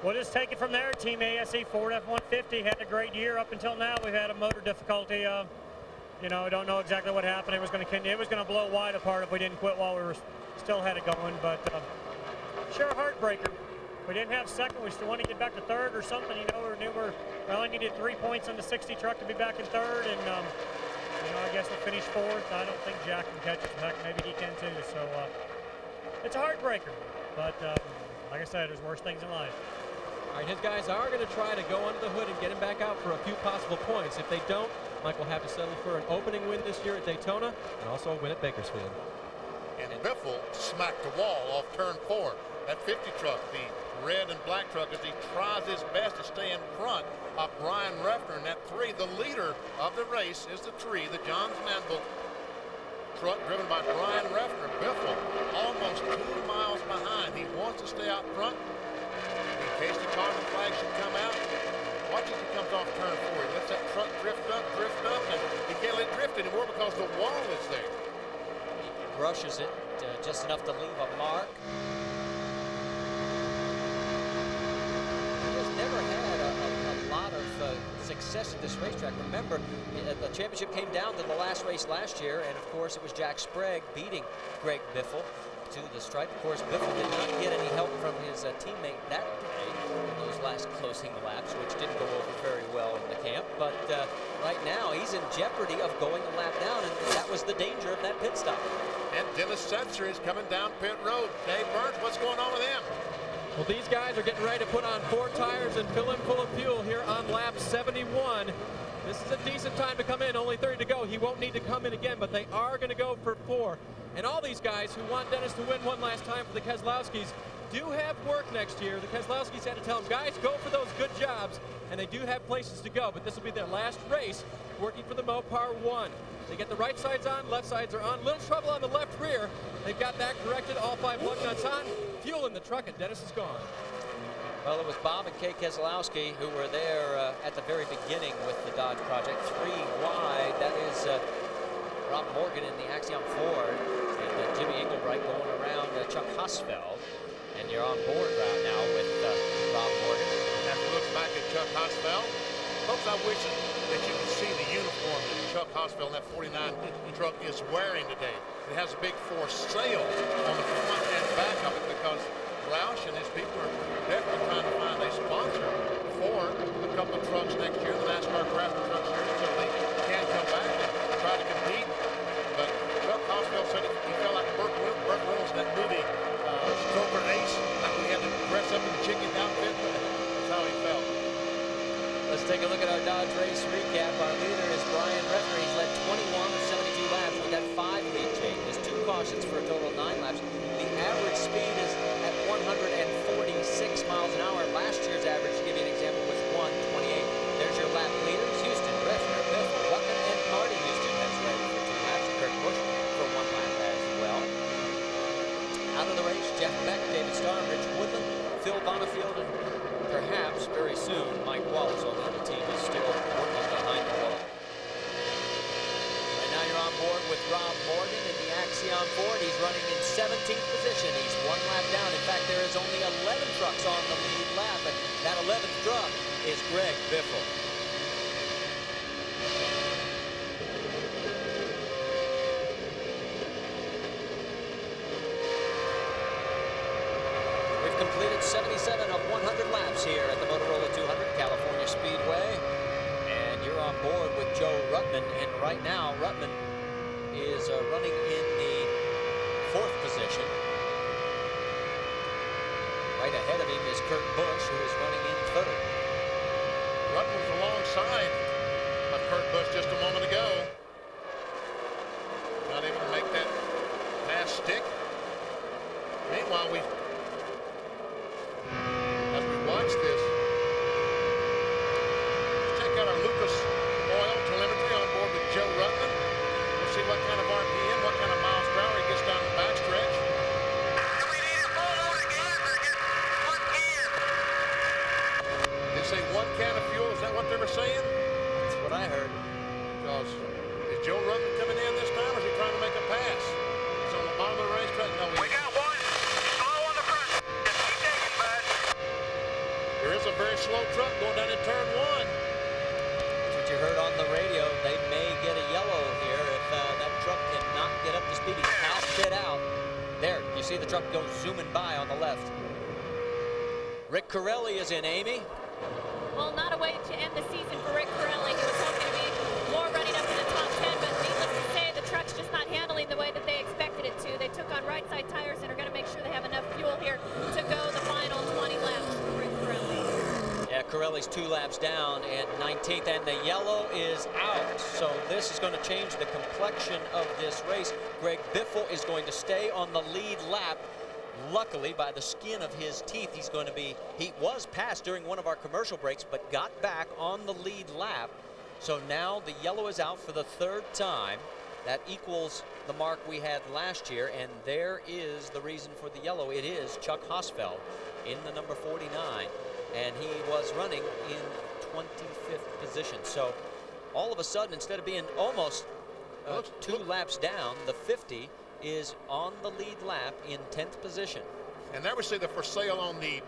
we'll just take it from there. Team ASE Ford F-150 had a great year up until now. We've had a motor difficulty. You know, I don't know exactly what happened. It was going to blow wide apart if we didn't quit while we were still had it going. But sure, heartbreaker. We didn't have 2nd. We still want to get back to 3rd or something. You know, we only needed 3 points on the 60 truck to be back in 3rd. And, you know, I guess we'll finish 4th. I don't think Jack can catch us. Heck, maybe he can too. So it's a heartbreaker. But like I said, there's worse things in life. All right, his guys are going to try to go under the hood and get him back out for a few possible points. If they don't, Mike will have to settle for an opening win this year at Daytona and also a win at Bakersfield. And Biffle smacked the wall off turn 4. That 50 truck, the red and black truck, as he tries his best to stay in front of Brian Refner in that 3. The leader of the race is the 3, the Johns Manville truck driven by Brian Refner. Biffle almost 2 miles behind. He wants to stay out front in case the caution flag should come out. Watch as he comes off turn 4. He lets that truck drift up, and he can't let it drift anymore because the wall is there. He brushes it just enough to leave a mark. He has never had a lot of success at this racetrack. Remember, the championship came down to the last race last year, and of course it was Jack Sprague beating Greg Biffle to the stripe. Of course, Biffle did not get any help from his teammate that day in those last closing laps, which didn't go over very well in the camp. But right now, he's in jeopardy of going a lap down, and that was the danger of that pit stop. And Dennis Setzer is coming down pit road. Dave Burns, what's going on with him? Well, these guys are getting ready to put on 4 tires and fill in full of fuel here on lap 71. This is a decent time to come in, only 30 to go. He won't need to come in again, but they are going to go for 4. And all these guys who want Dennis to win one last time for the Keselowskis do have work next year. The Keselowskis had to tell them, guys, go for those good jobs, and they do have places to go, but this will be their last race working for the Mopar 1. They get the right sides on, left sides are on. Little trouble on the left rear. They've got that corrected. All 5 lug nuts on. Fuel in the truck, and Dennis is gone. Well, it was Bob and Kay Keselowski who were there at the very beginning with the Dodge project. 3 wide. That is Rob Morgan in the Axiom Ford, and Jimmy Engelbright going around Chuck Hosfeld. And you're on board route now with Rob Morgan. As he looks back at Chuck Hosfeld, folks, I wish that you could see the uniform that Chuck Hosfeld in that 49 truck is wearing today. It has a big for sale on the front and back of it because Roush and his people are definitely trying to find a sponsor for a couple of trucks next year, the NASCAR Craftsman Truck Series, so they can come back and try to compete. But Chuck Hosfeld said he felt like Burt Reynolds in that movie, Stroker Ace, like we had to dress up in the chicken outfit. That's how he felt. Let's take a look at our Dodge race recap. Our leader is Brian Refner. He's led 21 of 72 laps. We've got 5 lead changes, 2 cautions for a total of 9 laps. The average speed is at 146 miles an hour. Last year's average, to give you an example, was 128. There's your lap leaders: Houston, Refner, Biffle, Ruttman, and Marty. Houston has led for 2 laps. Kurt Busch for 1 lap as well. Out of the race, Jeff Beck, David Starr, Rich Woodland, Phil Bonifield, and perhaps very soon Mike Wallace, although the team is still working behind the wall. And now you're on board with Rob Morgan in the Axiom Ford. He's running in 17th position. He's 1 lap down. In fact, there is only 11 trucks on the lead lap, and that 11th truck is Greg Biffle. We've completed 77 of 100 laps here at the Motorola 200 California Speedway. And you're on board with Joe Ruttman. And right now, Ruttman is running in the 4th position. Right ahead of him is Kurt Busch, who is running in 3rd. Ruttman was alongside of Kurt Busch just a moment ago. Not able to make that pass stick. Meanwhile, as we watch this, let's check out our Lucas Oil telemetry on board with Joe Ruttman. We'll see what kind of RPM, what kind of miles per hour he gets down the backstretch. Do we need a full load of gas or just 1 can? They say 1 can of fuel. Is that what they were saying? That's what I heard. Because is Joe Ruttman coming in this time, or is he trying to make a pass? He's on the bottom of the racetrack. No, We got 1. Slow on the front. Just keep taking, bud. there is a very slow truck going down in turn 1. That's what you heard on the radio. They may get a yellow here if that truck cannot get up to speed. He's half pit out. There, you see the truck go zooming by on the left. Rick Corelli is in, Amy. Well, not a way to end the season for Rick Corelli. He was hoping to be more running up in the top 10, but needless to say, the truck's just not handling the way that they expected it to. They took on right side tires and are going to make sure they have enough fuel here to go the final 20 laps for Rick Corelli. Yeah, Corelli Well, he's 2 laps down at 19th, and the yellow is out. So this is going to change the complexion of this race. Greg Biffle is going to stay on the lead lap. Luckily, by the skin of his teeth, he was passed during one of our commercial breaks, but got back on the lead lap. So now the yellow is out for the 3rd time. That equals the mark we had last year, and there is the reason for the yellow. It is Chuck Hosfeld in the number 49, and he was running in 25th position. So all of a sudden, instead of being almost 2 laps down, the 50 is on the lead lap in 10th position. And there we see the for sale on the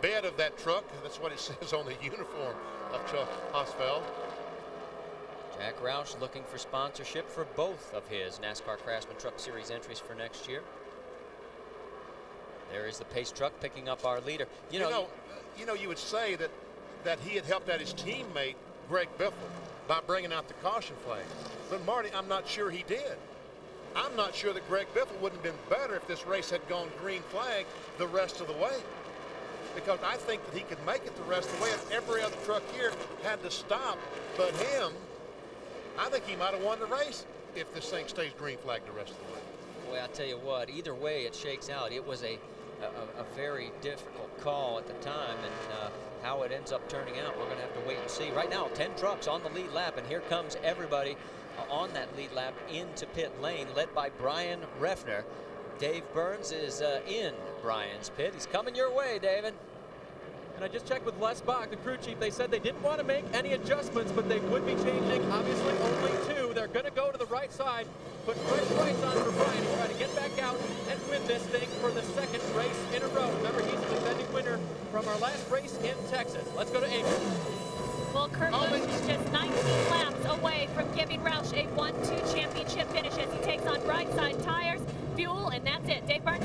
bed of that truck. That's what it says on the uniform of Chuck Hosfeld. Jack Roush looking for sponsorship for both of his NASCAR Craftsman Truck Series entries for next year. There is the pace truck picking up our leader. You know, you would say that he had helped out his teammate Greg Biffle by bringing out the caution flag. But Marty, I'm not sure he did. I'm not sure that Greg Biffle wouldn't have been better if this race had gone green flag the rest of the way. Because I think that he could make it the rest of the way if every other truck here had to stop but him. I think he might have won the race if this thing stays green flag the rest of the way. Boy, I tell you what, either way it shakes out. It was a very difficult call at the time, and how it ends up turning out, we're going to have to wait and see. Right now, 10 trucks on the lead lap, and here comes everybody on that lead lap into pit lane, led by Brian Refner. Dave Burns is in Brian's pit. He's coming your way, David. And I just checked with Les Bach, the crew chief. They said they didn't want to make any adjustments, but they would be changing, obviously, only 2. They're going to go to the right side, put fresh rights on for Brian to try to get back out and win this thing for the 2nd race in a row. Remember, he's the defending winner from our last race in Texas. Let's go to Amy. Well, Kurt Busch is just 19 laps away from giving Roush a 1-2 championship finish as he takes on right side tires, fuel, and that's it. Dave Burns.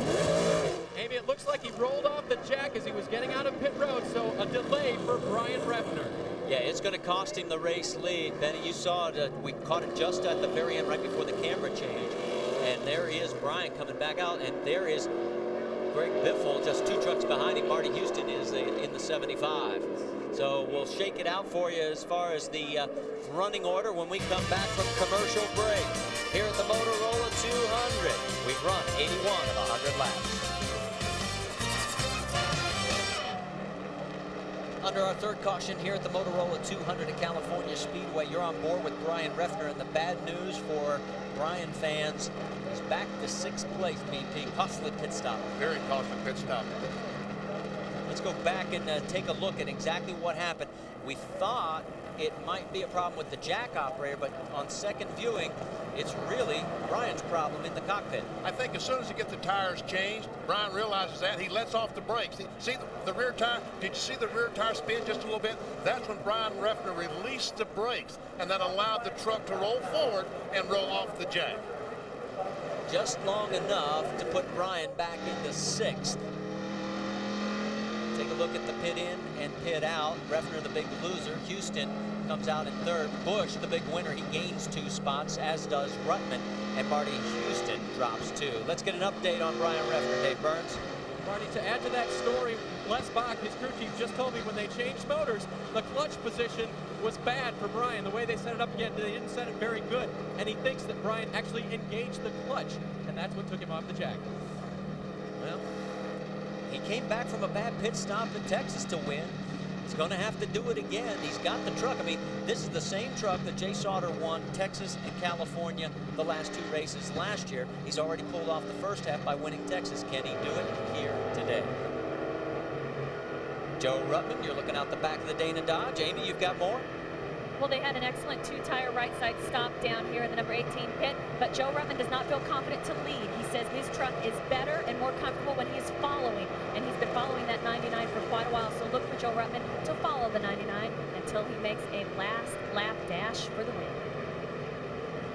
Amy, it looks like he rolled off the jack as he was getting out of pit road, so a delay for Brian Refner. Yeah, it's going to cost him the race lead. Benny, you saw it. We caught it just at the very end, right before the camera change. And there is Brian coming back out, and there is Greg Biffle, just 2 trucks behind him. Marty Houston is in the 75. So we'll shake it out for you as far as the running order when we come back from commercial break. Here at the Motorola 200, we've run 81 of 100 laps. Under our 3rd caution here at the Motorola 200 at California Speedway, you're on board with Brian Refner, and the bad news for Brian fans is back to 6th place, BP. Costly pit stop. Very costly pit stop. Let's go back and take a look at exactly what happened. We thought it might be a problem with the jack operator, but on second viewing, it's really Brian's problem in the cockpit. I think as soon as he gets the tires changed, Brian realizes that. He lets off the brakes. See the rear tire? Did you see the rear tire spin just a little bit? That's when Brian Refner released the brakes, and that allowed the truck to roll forward and roll off the jack. Just long enough to put Brian back into 6th. Take a look at the pit in and pit out. Refner, the big loser. Houston comes out in 3rd. Busch, the big winner, he gains 2 spots, as does Ruttman. And Marty Houston drops 2. Let's get an update on Brian Refner. Dave Burns. Marty, to add to that story, Les Bach, his crew chief, just told me when they changed motors, the clutch position was bad for Brian. The way they set it up again, they didn't set it very good. And he thinks that Brian actually engaged the clutch, and that's what took him off the jack. Well, he came back from a bad pit stop in Texas to win. He's going to have to do it again. He's got the truck. I mean, this is the same truck that Jay Sauter won Texas and California the last 2 races last year. He's already pulled off the first half by winning Texas. Can he do it here today? Joe Ruttman, you're looking out the back of the Dana Dodge. Amy, you've got more? Well, they had an excellent 2-tire right side stop down here in the number 18 pit, but Joe Ruttman does not feel confident to lead. He says his truck is better and more comfortable when he is following, and he's been following that 99 for quite a while, so look for Joe Ruttman to follow the 99 until he makes a last lap dash for the win.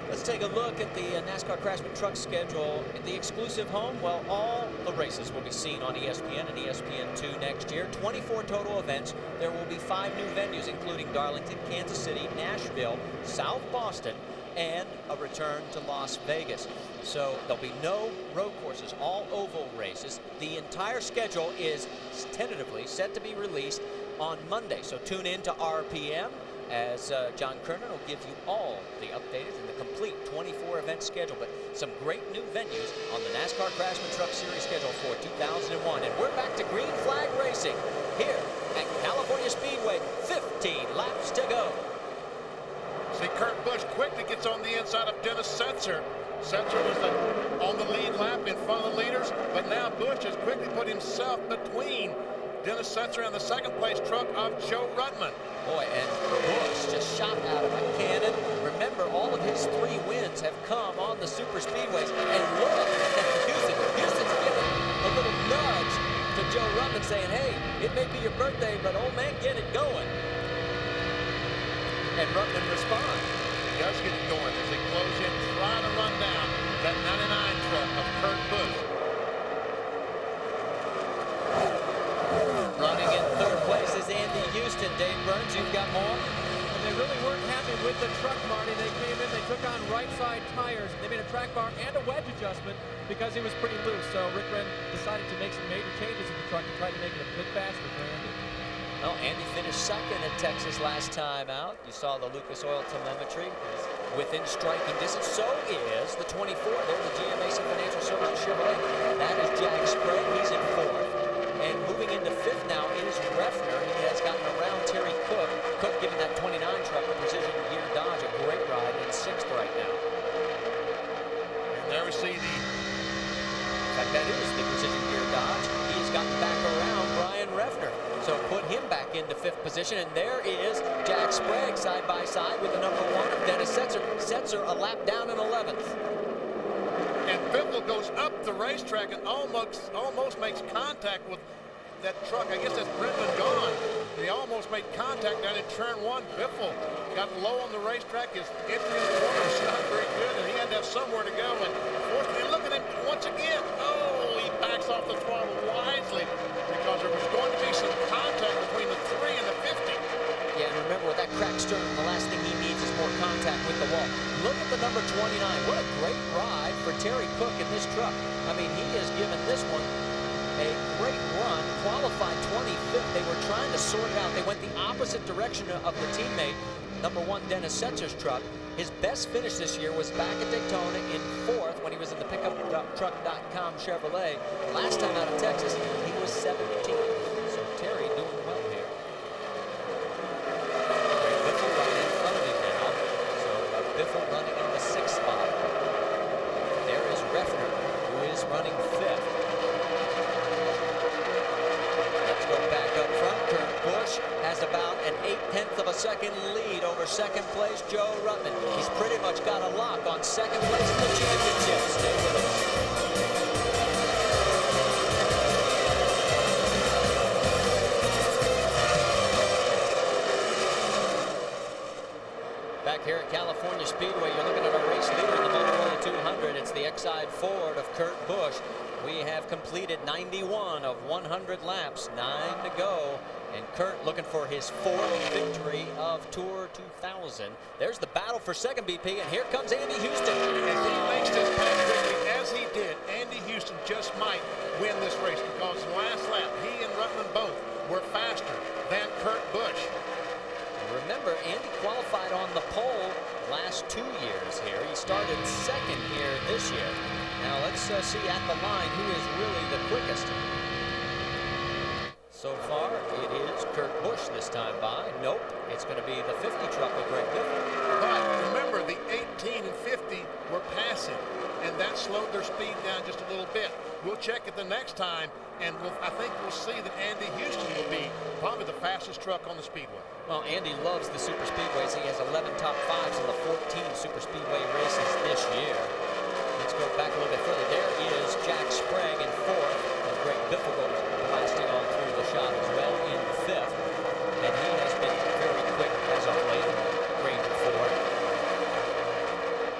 Let's take a look at the NASCAR Craftsman Truck schedule. The exclusive home, well, all the races will be seen on ESPN and ESPN2 next year. 24 total events. There will be 5 new venues, including Darlington, Kansas City, Nashville, South Boston, and a return to Las Vegas. So there'll be no road courses, all oval races. The entire schedule is tentatively set to be released on Monday. So tune in to RPM as John Kernan will give you all the updated and the complete 24-event schedule. But some great new venues on the NASCAR Craftsman Truck Series schedule for 2001. And we're back to green flag racing here at California Speedway. 15 laps to go. See, Kurt Busch quickly gets on the inside of Dennis Setzer. Setzer was on the lead lap in front of the leaders, but now Busch has quickly put himself between Dennis Setzer and the second place truck of Joe Ruttman. Boy, and Busch just shot out of a cannon. Remember, all of his 3 wins have come on the super speedways. And look at Houston's giving a little nudge to Joe Ruttman saying, hey, it may be your birthday, but old man, get it going. And Ruttman responds. He does get it going as they close in, trying to run down that 99 truck of Kurt Busch. Running in 3rd place is Andy Houston. Dave Burns, you've got more? And they really weren't happy with the truck, Marty. They came in, they took on right side tires. They made a track bar and a wedge adjustment because he was pretty loose. So Rick Wren decided to make some major changes in the truck to try to make it a bit faster for Andy. Well, Andy finished 2nd at Texas last time out. You saw the Lucas Oil telemetry within striking distance. So is the 24. There's the GMAC Financial Services Chevrolet. That is Jack Sprague. He's in 4th. And moving into 5th now is Refner. He has gotten around Terry Cook. Cook giving that 29 truck a precision gear Dodge a great ride in 6th right now. And there we see the... In fact, that is the precision gear Dodge. He's gotten back around Brian Refner. So put him back into 5th position, and there is Jack Sprague side by side with the number 1 of Dennis Setzer. Setzer a lap down in 11th. And Biffle goes up the racetrack and almost makes contact with that truck. I guess that's Brendan Gaughan. He almost made contact down in turn 1. Biffle got low on the racetrack. His entry in the corner was not very good, and he had to have somewhere to go. And fortunately, look at him once again. Oh, he backs off the throttle wisely because there was going to be some contact between the 3 and the 50. Yeah, and remember, with that cracked stern, the last thing he needs is more contact with the wall. Look at the number 29. What a great ride for Terry Cook in this truck. I mean, he has given this one a great run, qualified 25th. They were trying to sort it out. They went the opposite direction of the teammate, number 1 Dennis Setzer's truck. His best finish this year was back at Daytona in 4th when he was in the PickupTruck.com Chevrolet. Last time out of Texas, he was 17th. So Terry doing well here. Great Biffle right in front of him now. So Biffle running in the 6th spot. There is Refner, who is running 5th. Go back up front. Kurt Busch has about an 0.8 of a second lead over 2nd place Joe Ruttman. He's pretty much got a lock on 2nd place in the championship. Stay with us. Back here at California Speedway, you're looking at a race leader in the Motorola 200. It's the Exide Ford of Kurt Busch. We have completed 91 of 100 laps, 9 to go. And Kurt looking for his 4th victory of Tour 2000. There's the battle for 2nd BP, and here comes Andy Houston. If he makes this pass quickly, as he did, Andy Houston just might win this race because last lap, he and Ruttman both were faster than Kurt Busch. Remember, Andy qualified on the pole last 2 years here. He started 2nd here this year. Now let's see at the line who is really the quickest. So far, it is Kurt Busch this time by. Nope, it's going to be the 50 truck with Greg Biffle. But remember, the 18 and 50 were passing, and that slowed their speed down just a little bit. We'll check it the next time, and I think we'll see that Andy Houston will be probably the fastest truck on the Speedway. Well, Andy loves the super speedways. He has 11 top 5s in the 14 super speedway races this year. Let's go back a little bit further. There is Jack Sprague in 4th, and Greg Biffle goes blasting on through the shot as well in 5th. And he has been very quick as of late. Ranger Ford.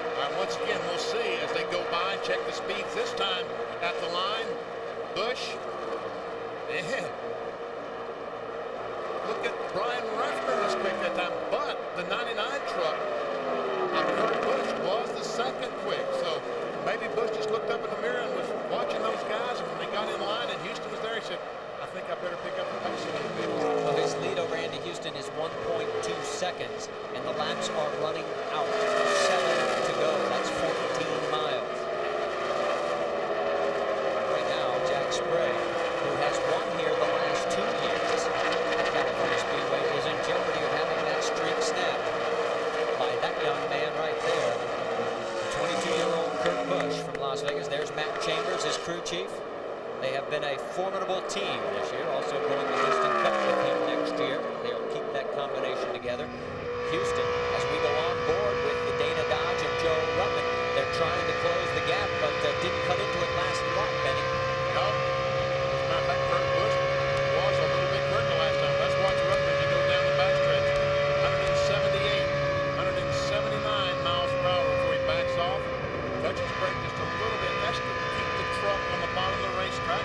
All right, once again, we'll see as they go by and check the speeds this time at the line. Busch. Man. Look at Brian Refner was quick that time, but the 99 truck of Kurt Busch was the 2nd quick. So maybe Busch just looked up in the mirror and was watching those guys, and when they got in line and Houston was there, he said, I think I better pick up the pace a little bit. Well, his lead seconds, and the laps are running out. 7 to go. That's 14 miles. Right now, Jack Sprague, who has won here the last 2 years at California Speedway, is in jeopardy of having that streak snapped by that young man right there. 22-year-old Kurt Busch from Las Vegas. There's Matt Chambers, his crew chief. They have been a formidable team this year, also going to Houston Cup with him next year. They'll keep that combination together. Houston, as we go on board with the Dana Dodge and Joe Ruttman, they're trying to close the gap, but didn't cut into it last lap, Benny. No. As a matter of fact, Kurt Busch was a little bit quicker last time. Let's watch Ruttman as he goes down the backstretch. 178, 179 miles per hour before he backs off. Touches the brake just a little bit. That's to keep the truck on the bottom of the racetrack.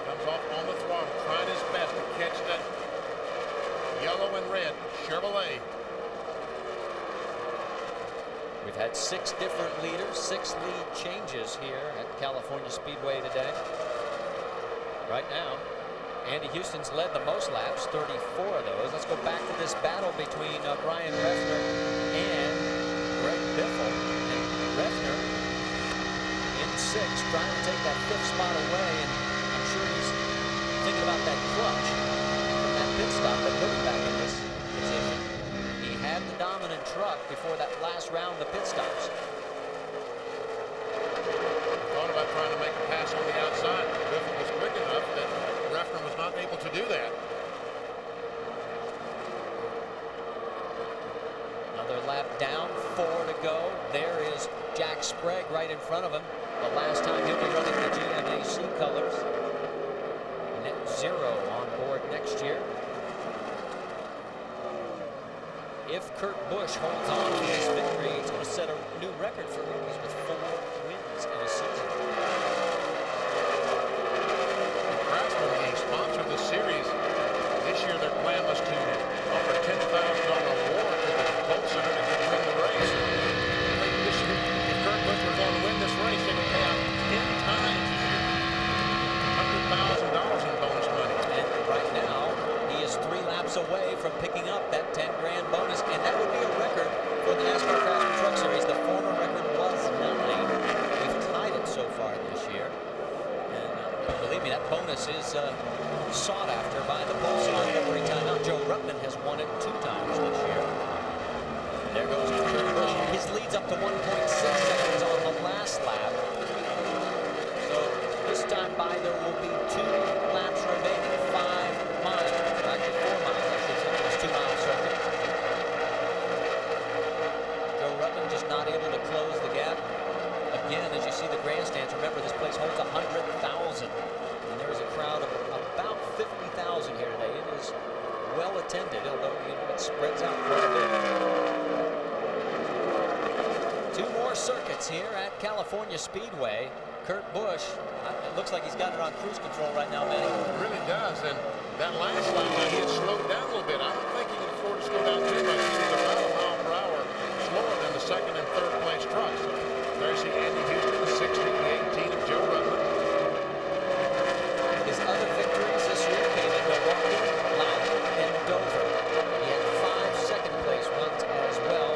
Comes off on the throttle, trying his best to catch that yellow and red Chevrolet. We've had 6 different leaders, 6 lead changes here at California Speedway today. Right now, Andy Houston's led the most laps, 34 of those. Let's go back to this battle between Brian Refner and Greg Biffle. And Refner in 6th, trying to take that 5th spot away, and I'm sure he's thinking about that clutch from that pit stop that put him back in this position. He had the dominant truck before that last round of pit stops. Thought about trying to make a pass on the outside. Biffle was quick enough that Refner was not able to do that. Another lap down, 4 to go. There is Jack Sprague right in front of him. The last time he'll be running the GMAC colors. Net 0 on board next year. If Kurt Busch holds on to his victory, it's going to set a new record for rookies with 4 wins in a season. Craftsman, the sponsor of the series, this year their plan was to offer $10,000 reward to the Boat Center to win the race. I think this year, if Kurt Busch were going to win this race, they would pay out 10 times this year. $100,000 in bonus money. And right now, he is 3 laps away from picking up that 10 grand bonus, and that would be a record for the NASCAR Craftsman Truck Series. The former record was 9. We've tied it so far this year. And believe me, that bonus is sought after by the Pulsar every time. Now, Joe Ruttman has won it 2 times this year. There goes Kurt Busch. His lead's up to 1.6 seconds on the last lap. So this time by, there will be 2 laps remaining, 5 miles. Actually, 4 miles, I should say. It's 2-mile circuit. Joe Ruttman just not able to close the gap. Again, as you see the grandstands, remember this place holds 100,000. And there is a crowd of about 50,000 here today. It is well attended, although it spreads out quite a bit. 2 more circuits here at California Speedway. Kurt Busch, it looks like he's got it on cruise control right now, Manny. It really does. And that last lap, he had slowed down a little bit. I don't think he can afford to slow down too much. He was about a mile per hour slower than the 2nd and 3rd place trucks. So there's the Andy Houston, the 16, the 18 of Joe Ruttman. His other victories this year came in Milwaukee, Loudon, and Dover. He had 5 second-place runs as well.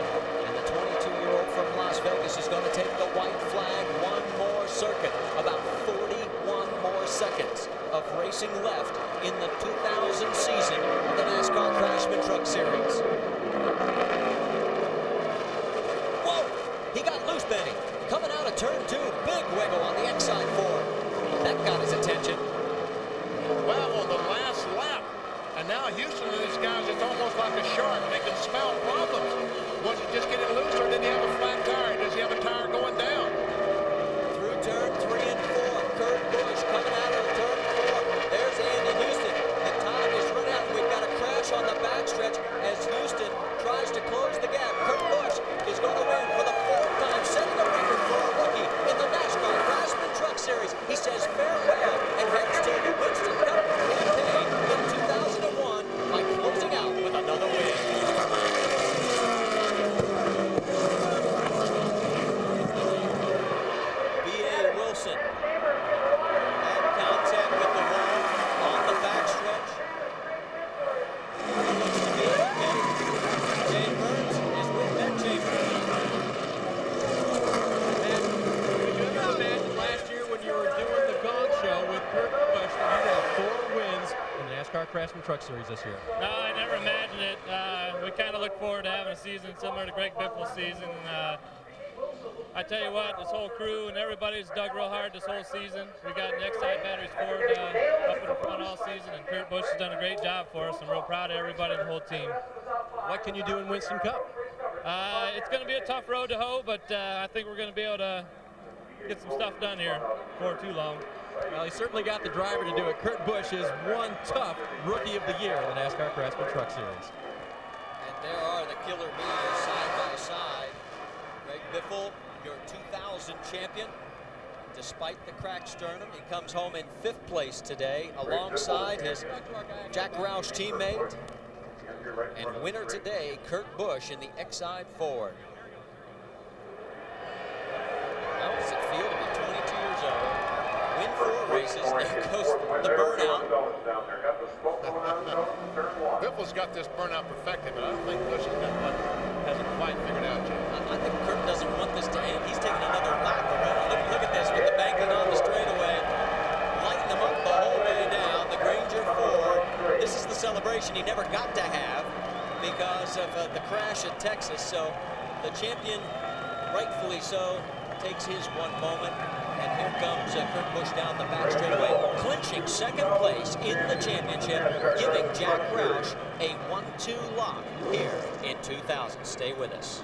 And the 22-year-old from Las Vegas is going to take the white flag. 1 more circuit, about 41 more seconds of racing left in the 2000 season of the NASCAR Craftsman Truck Series. Whoa! He got loose, Benny. Coming out of turn 2, big wiggle on the X-side 4. That got his attention. Well, on the last lap. And now Houston and these guys, it's almost like a shark. They can smell problems. Was it just getting loose, or did he have a flat tire? Does he have a tire going down? Through turn 3 and 4, Kurt Busch coming out of turn 4. There's Andy Houston. The time is run out. We've got a crash on the backstretch as Houston tries to close the gap. Kurt Busch is going to win for the 4th time, setting a record for a rookie in the NASCAR Craftsman Truck Series. He says farewell and heads to the Winston Cup campaign in 2001 by closing out with another win. B.A. Wilson had contact with the wall on the backstretch. NASCAR Craftsman Truck Series this year? No, I never imagined it. We kind of look forward to having a season similar to Greg Biffle's season. I tell you what, this whole crew and everybody's dug real hard this whole season. We got an X-Side batteries Ford up in the front all season, and Kurt Busch has done a great job for us. I'm real proud of everybody and the whole team. What can you do in Winston Cup? It's going to be a tough road to hoe, but I think we're going to be able to get some stuff done here before too long. Well, he certainly got the driver to do it. Kurt Busch is one tough Rookie of the Year in the NASCAR Craftsman Truck Series. And there are the killer bees side by side. Greg Biffle, your 2000 champion. Despite the cracked sternum, he comes home in 5th place today alongside his Jack Roush teammate. And winner today, Kurt Busch in the X-Side Ford. How does it feel to be 22 years old, win 4 races, there goes the burnout. Biffle's got this burnout perfected, but I don't think Busch hasn't quite figured out yet. I think Kurt doesn't want this to end. He's taking another lap around. Look at this with the banking on the straightaway. Lighting them up the whole way down. The Granger Ford. This is the celebration he never got to have because of the crash at Texas. So the champion, rightfully so, takes his one moment. And here comes Kurt Busch down the back straightaway, clinching 2nd place in the championship, giving Jack Roush a 1-2 lock here in 2000. Stay with us.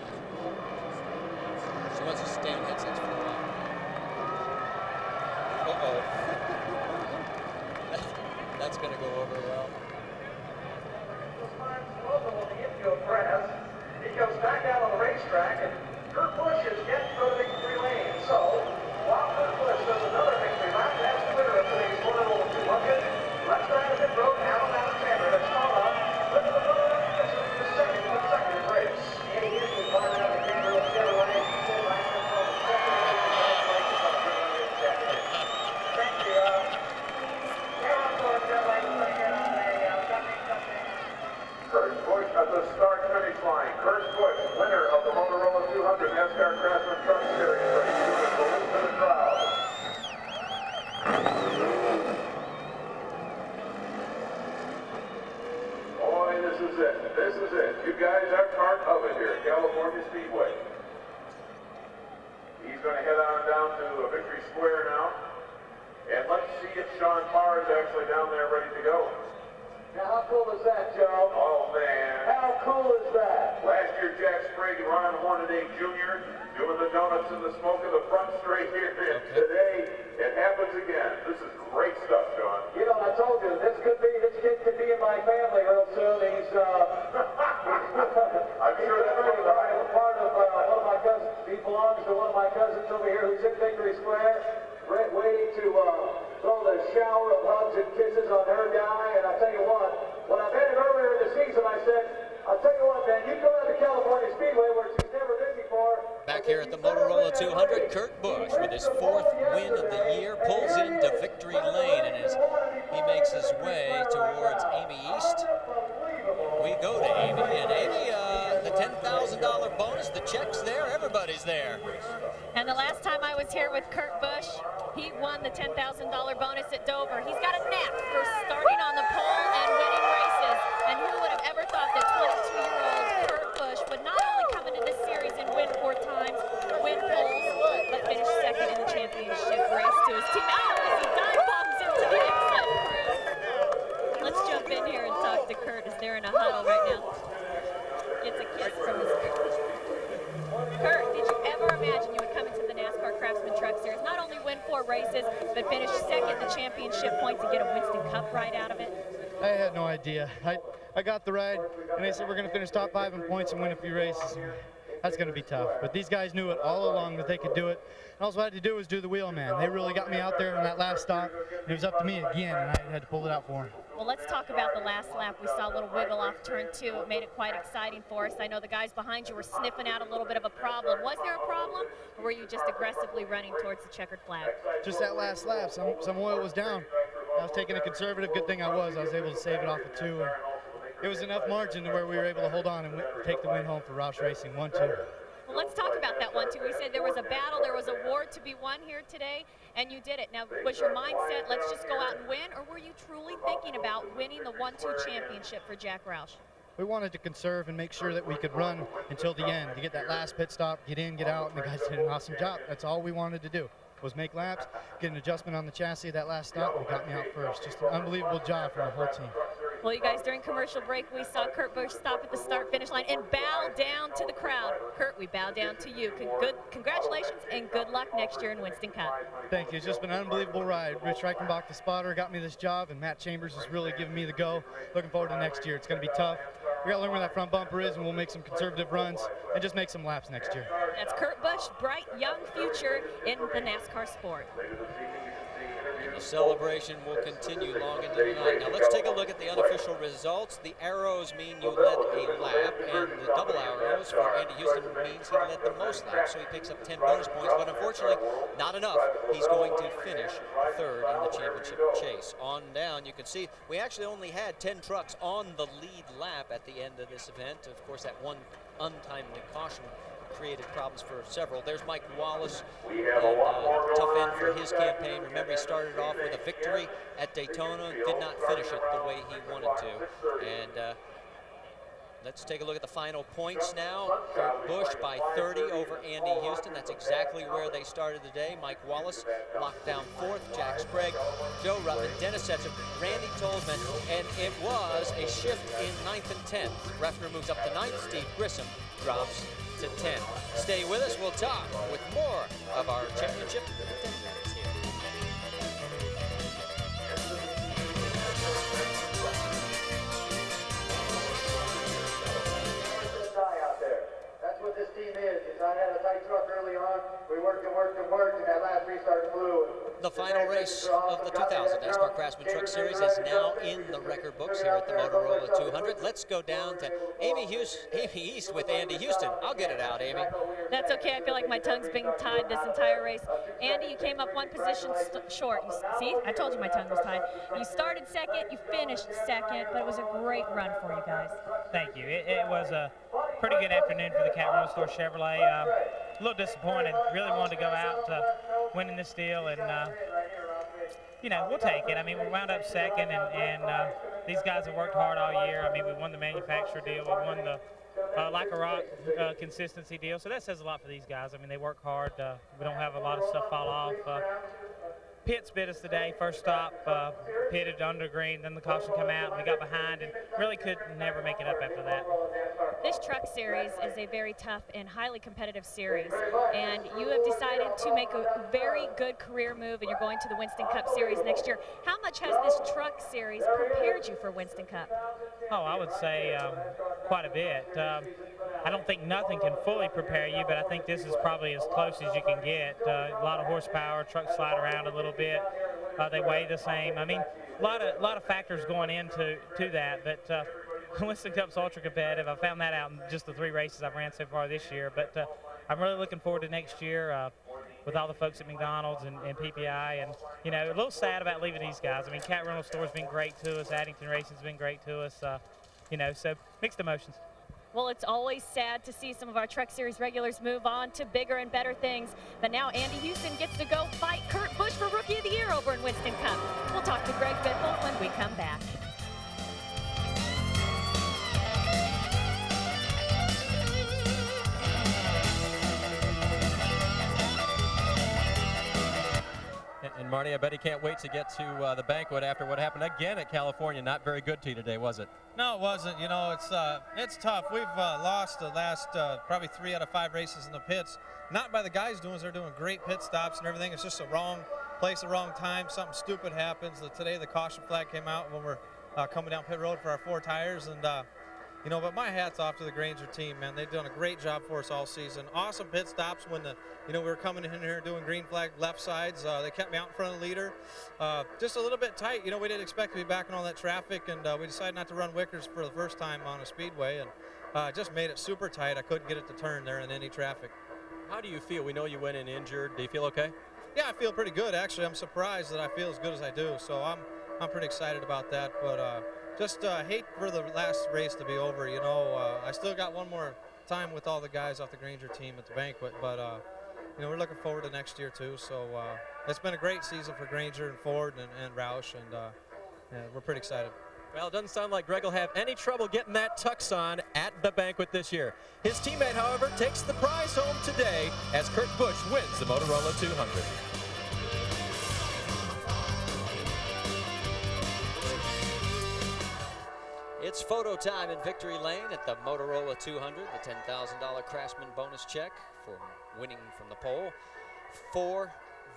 She wants to stay on headsets for a while. Uh-oh. That's going to go over well. He comes back out on the racetrack, and Kurt Busch is yet to go to victory lane. So, while Kurt Busch does another victory lap, that's the winner of today's Motorola 200. Left side of pit road, Alan Alexander has gone up. Look at the Motorola the second consecutive race. Andy Houston climbing up the Gabriel Chevrolet. Full line from the second and congratulations on the winning championship. Thank you. Aaron Ford Chevrolet putting it on a something. Kurt Busch at the start-finish line. Kurt Busch, winner of the Motorola 200 NASCAR Craftsman Truck Series. Ready to do it for the crowd. Boy, this is it. This is it. You guys are part of it here at California Speedway. He's going to head on down to Victory Square now. And let's see if Sean Parr is actually down there ready to go. Now, how cool is that, Joe? Oh, man. How cool is that? Last year, Jack Sprague and Ron Hornaday Jr. doing the donuts in the smoke of the front straight here. Today, it happens again. This is great stuff, Sean. You know, I told you, this kid could be in my family real soon. He's, I'm sure that's part of one of my cousins. He belongs to one of my cousins over here who's in Victory Square, waiting to throw the shower of hugs and kisses on her guy. And I tell you what, when I met him earlier in the season, I said, I'll tell you what, man, you go out to California Speedway where she's never been before. Back here at the Motorola 200, Kurt Busch with his 4th win of the year pulls into victory lane, and as he makes his way towards Amy East, we go to Amy, and Amy, the $10,000 bonus, the check's there, everybody's there. And the last time I was here with Kurt Busch, he won the $10,000 bonus at Dover. He's got a knack for starting on the pole and winning races. And who would have ever thought that 22-year-old Kurt Busch would not only come into this series and win 4 times, win poles, but finish 2nd in the championship race to his team. Oh, as he dive bombs into the exit crew. Let's jump in here and talk to Kurt as they're in a huddle right now. Gets a kiss from his coach. Kurt, did you ever imagine you would come into the NASCAR Craftsman Truck Series, not only win 4 races, but finish 2nd in the championship points and get a Winston Cup ride out of it? I had no idea. I got the ride, and they said we're going to finish top 5 in points and win a few races. That's going to be tough. But these guys knew it all along that they could do it. And all I had to do was do the wheel, man. They really got me out there in that last stop. And it was up to me again, and I had to pull it out for them. Well, let's talk about the last lap. We saw a little wiggle off turn 2. It made it quite exciting for us. I know the guys behind you were sniffing out a little bit of a problem. Was there a problem, or were you just aggressively running towards the checkered flag? Just that last lap. Some oil was down. I was taking a conservative. Good thing I was able to save it off of 2. And it was enough margin to where we were able to hold on and take the win home for Roush Racing, 1-2. Well, let's talk about that 1-2. We said there was a battle, there was a war to be won here today, and you did it. Now, was your mindset, let's just go out and win, or were you truly thinking about winning the 1-2 championship for Jack Roush? We wanted to conserve and make sure that we could run until the end to get that last pit stop, get in, get out, and the guys did an awesome job. That's all we wanted to do, was make laps, get an adjustment on the chassis at that last stop, and got me out first. Just an unbelievable job from the whole team. Well, you guys, during commercial break, we saw Kurt Busch stop at the start-finish line and bow down to the crowd. Kurt, we bow down to you. Congratulations and good luck next year in Winston Cup. Thank you. It's just been an unbelievable ride. Rich Reichenbach, the spotter, got me this job, and Matt Chambers has really given me the go. Looking forward to next year. It's going to be tough. We got to learn where that front bumper is, and we'll make some conservative runs and just make some laps next year. That's Kurt Busch, bright young future in the NASCAR sport. And the celebration will continue long into the night. Now let's take a look at the unofficial results. The arrows mean you led a lap, and the double arrows for Andy Houston means he led the most laps, so he picks up 10 bonus points, but unfortunately not enough. He's going to finish third in the championship chase. On down, you can see we actually only had 10 trucks on the lead lap at the end of this event. Of course, that one untimely caution created problems for several. There's Mike Wallace, and tough end for his campaign. Remember, he started off with a victory at Daytona, did not finish it the way he wanted to. And let's take a look at the final points now. Kurt Busch by 30 over Andy Houston. That's exactly where they started the day. Mike Wallace locked down fourth. Jack Sprague, Joe Ruttman, Dennis Setchum, Randy Tolzman, and it was a shift in 9th and 10th. Refner moves up to 9th. Steve Grissom drops to 10. Stay with us. We'll talk with more of our championship in 10 minutes here. That's what this team is. I had a tight truck early on. We worked and that last restart flew. The final race of the 2000 NASCAR Craftsman Truck Series is now in the record books here at the Motorola 200. Let's go down to Amy East with Andy Houston. I'll get it out, Amy. That's okay. I feel like my tongue's being tied this entire race. Andy, you came up one position short. See, I told you my tongue was tied. You started second, you finished second, but it was a great run for you guys. Thank you. It was a pretty good afternoon for the California Store Chevrolet. A little disappointed. Really wanted to go out winning this deal, and you know, we'll take it. I mean, we wound up second, and these guys have worked hard all year. I mean, we won the manufacturer deal. We won the Like a Rock consistency deal. So that says a lot for these guys. I mean, they work hard. We don't have a lot of stuff fall off. Pitts bit us today. First stop, pitted under green. Then the caution come out, and we got behind, and really could never make it up after that. This truck series is a very tough and highly competitive series, and you have decided to make a very good career move, and you're going to the Winston Cup Series next year. How much has this truck series prepared you for Winston Cup? Oh, I would say quite a bit. I don't think nothing can fully prepare you, but I think this is probably as close as you can get. A lot of horsepower, trucks slide around a little bit. They weigh the same. I mean, a lot of factors going into that, but Winston Cup's ultra competitive. I found that out in just the 3 races I've ran so far this year, but I'm really looking forward to next year with all the folks at McDonald's and PPI, and you know, a little sad about leaving these guys. I mean, Cat Rental Store's been great to us. Addington Racing's been great to us. You know, so mixed emotions. Well, it's always sad to see some of our Truck Series regulars move on to bigger and better things. But now Andy Houston gets to go fight Kurt Busch for Rookie of the Year over in Winston Cup. We'll talk to Greg Biffle when we come back. And Marty, I bet he can't wait to get to the banquet after what happened again at California. Not very good to you today, was it? No, it wasn't. You know, it's tough. We've lost the last probably 3 out of 5 races in the pits. Not by the guys doing it. They're doing great pit stops and everything. It's just the wrong place, the wrong time. Something stupid happens. Today the caution flag came out when we're coming down pit road for our 4 tires. And, you know, but my hat's off to the Granger team, man. They've done a great job for us all season. Awesome pit stops when we were coming in here doing green flag left sides. They kept me out in front of the leader. Just a little bit tight. You know, we didn't expect to be back in all that traffic, and we decided not to run Wickers for the first time on a speedway, and just made it super tight. I couldn't get it to turn there in any traffic. How do you feel? We know you went in injured. Do you feel okay? Yeah, I feel pretty good, actually. I'm surprised that I feel as good as I do, so I'm pretty excited about that. But just hate for the last race to be over. You know, I still got one more time with all the guys off the Granger team at the banquet, but you know, we're looking forward to next year too. So it's been a great season for Granger and Ford and Roush, and yeah, we're pretty excited. Well, it doesn't sound like Greg will have any trouble getting that tux on at the banquet this year. His teammate, however, takes the prize home today as Kurt Busch wins the Motorola 200. It's photo time in Victory Lane at the Motorola 200, the $10,000 Craftsman bonus check for winning from the pole. 4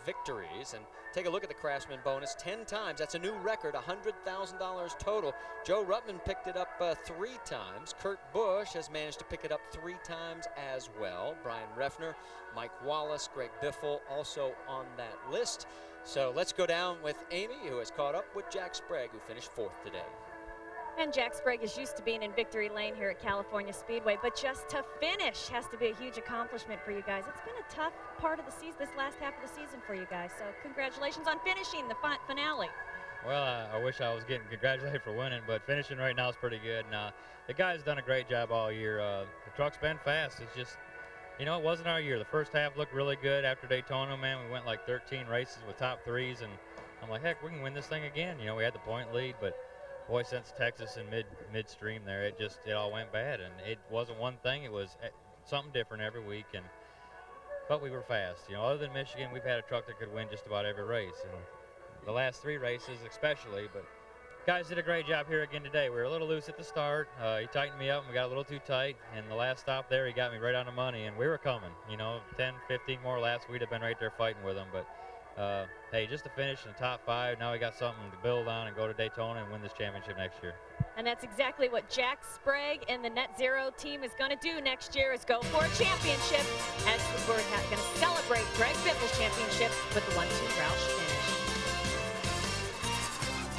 victories, and take a look at the Craftsman bonus 10 times. That's a new record, $100,000 total. Joe Ruttman picked it up 3 times. Kurt Busch has managed to pick it up 3 times as well. Brian Refner, Mike Wallace, Greg Biffle also on that list. So let's go down with Amy, who has caught up with Jack Sprague, who finished 4th today. And Jack Sprague is used to being in victory lane here at California Speedway, but just to finish has to be a huge accomplishment for you guys. It's been a tough part of the season, this last half of the season for you guys. So congratulations on finishing the finale. Well, I wish I was getting congratulated for winning, but finishing right now is pretty good. And the guys done a great job all year. The truck's been fast. It's just, you know, it wasn't our year. The first half looked really good after Daytona, man. We went like 13 races with top 3s, and I'm like, heck, we can win this thing again. You know, we had the point lead, but boy, since Texas and midstream there, it all went bad, and it wasn't one thing. It was something different every week, but we were fast. You know, other than Michigan, we've had a truck that could win just about every race, and the last 3 races especially. But guys did a great job here again today. We were a little loose at the start. He tightened me up, and we got a little too tight. And the last stop there, he got me right on the money, and we were coming. You know, 10, 15 more laps, we'd have been right there fighting with him, but. Hey, just to finish in the top 5, now we got something to build on and go to Daytona and win this championship next year. And that's exactly what Jack Sprague and the Net Zero team is going to do next year, is go for a championship. As we're going to celebrate Greg Biffle's championship with the 1-2 Roush finish.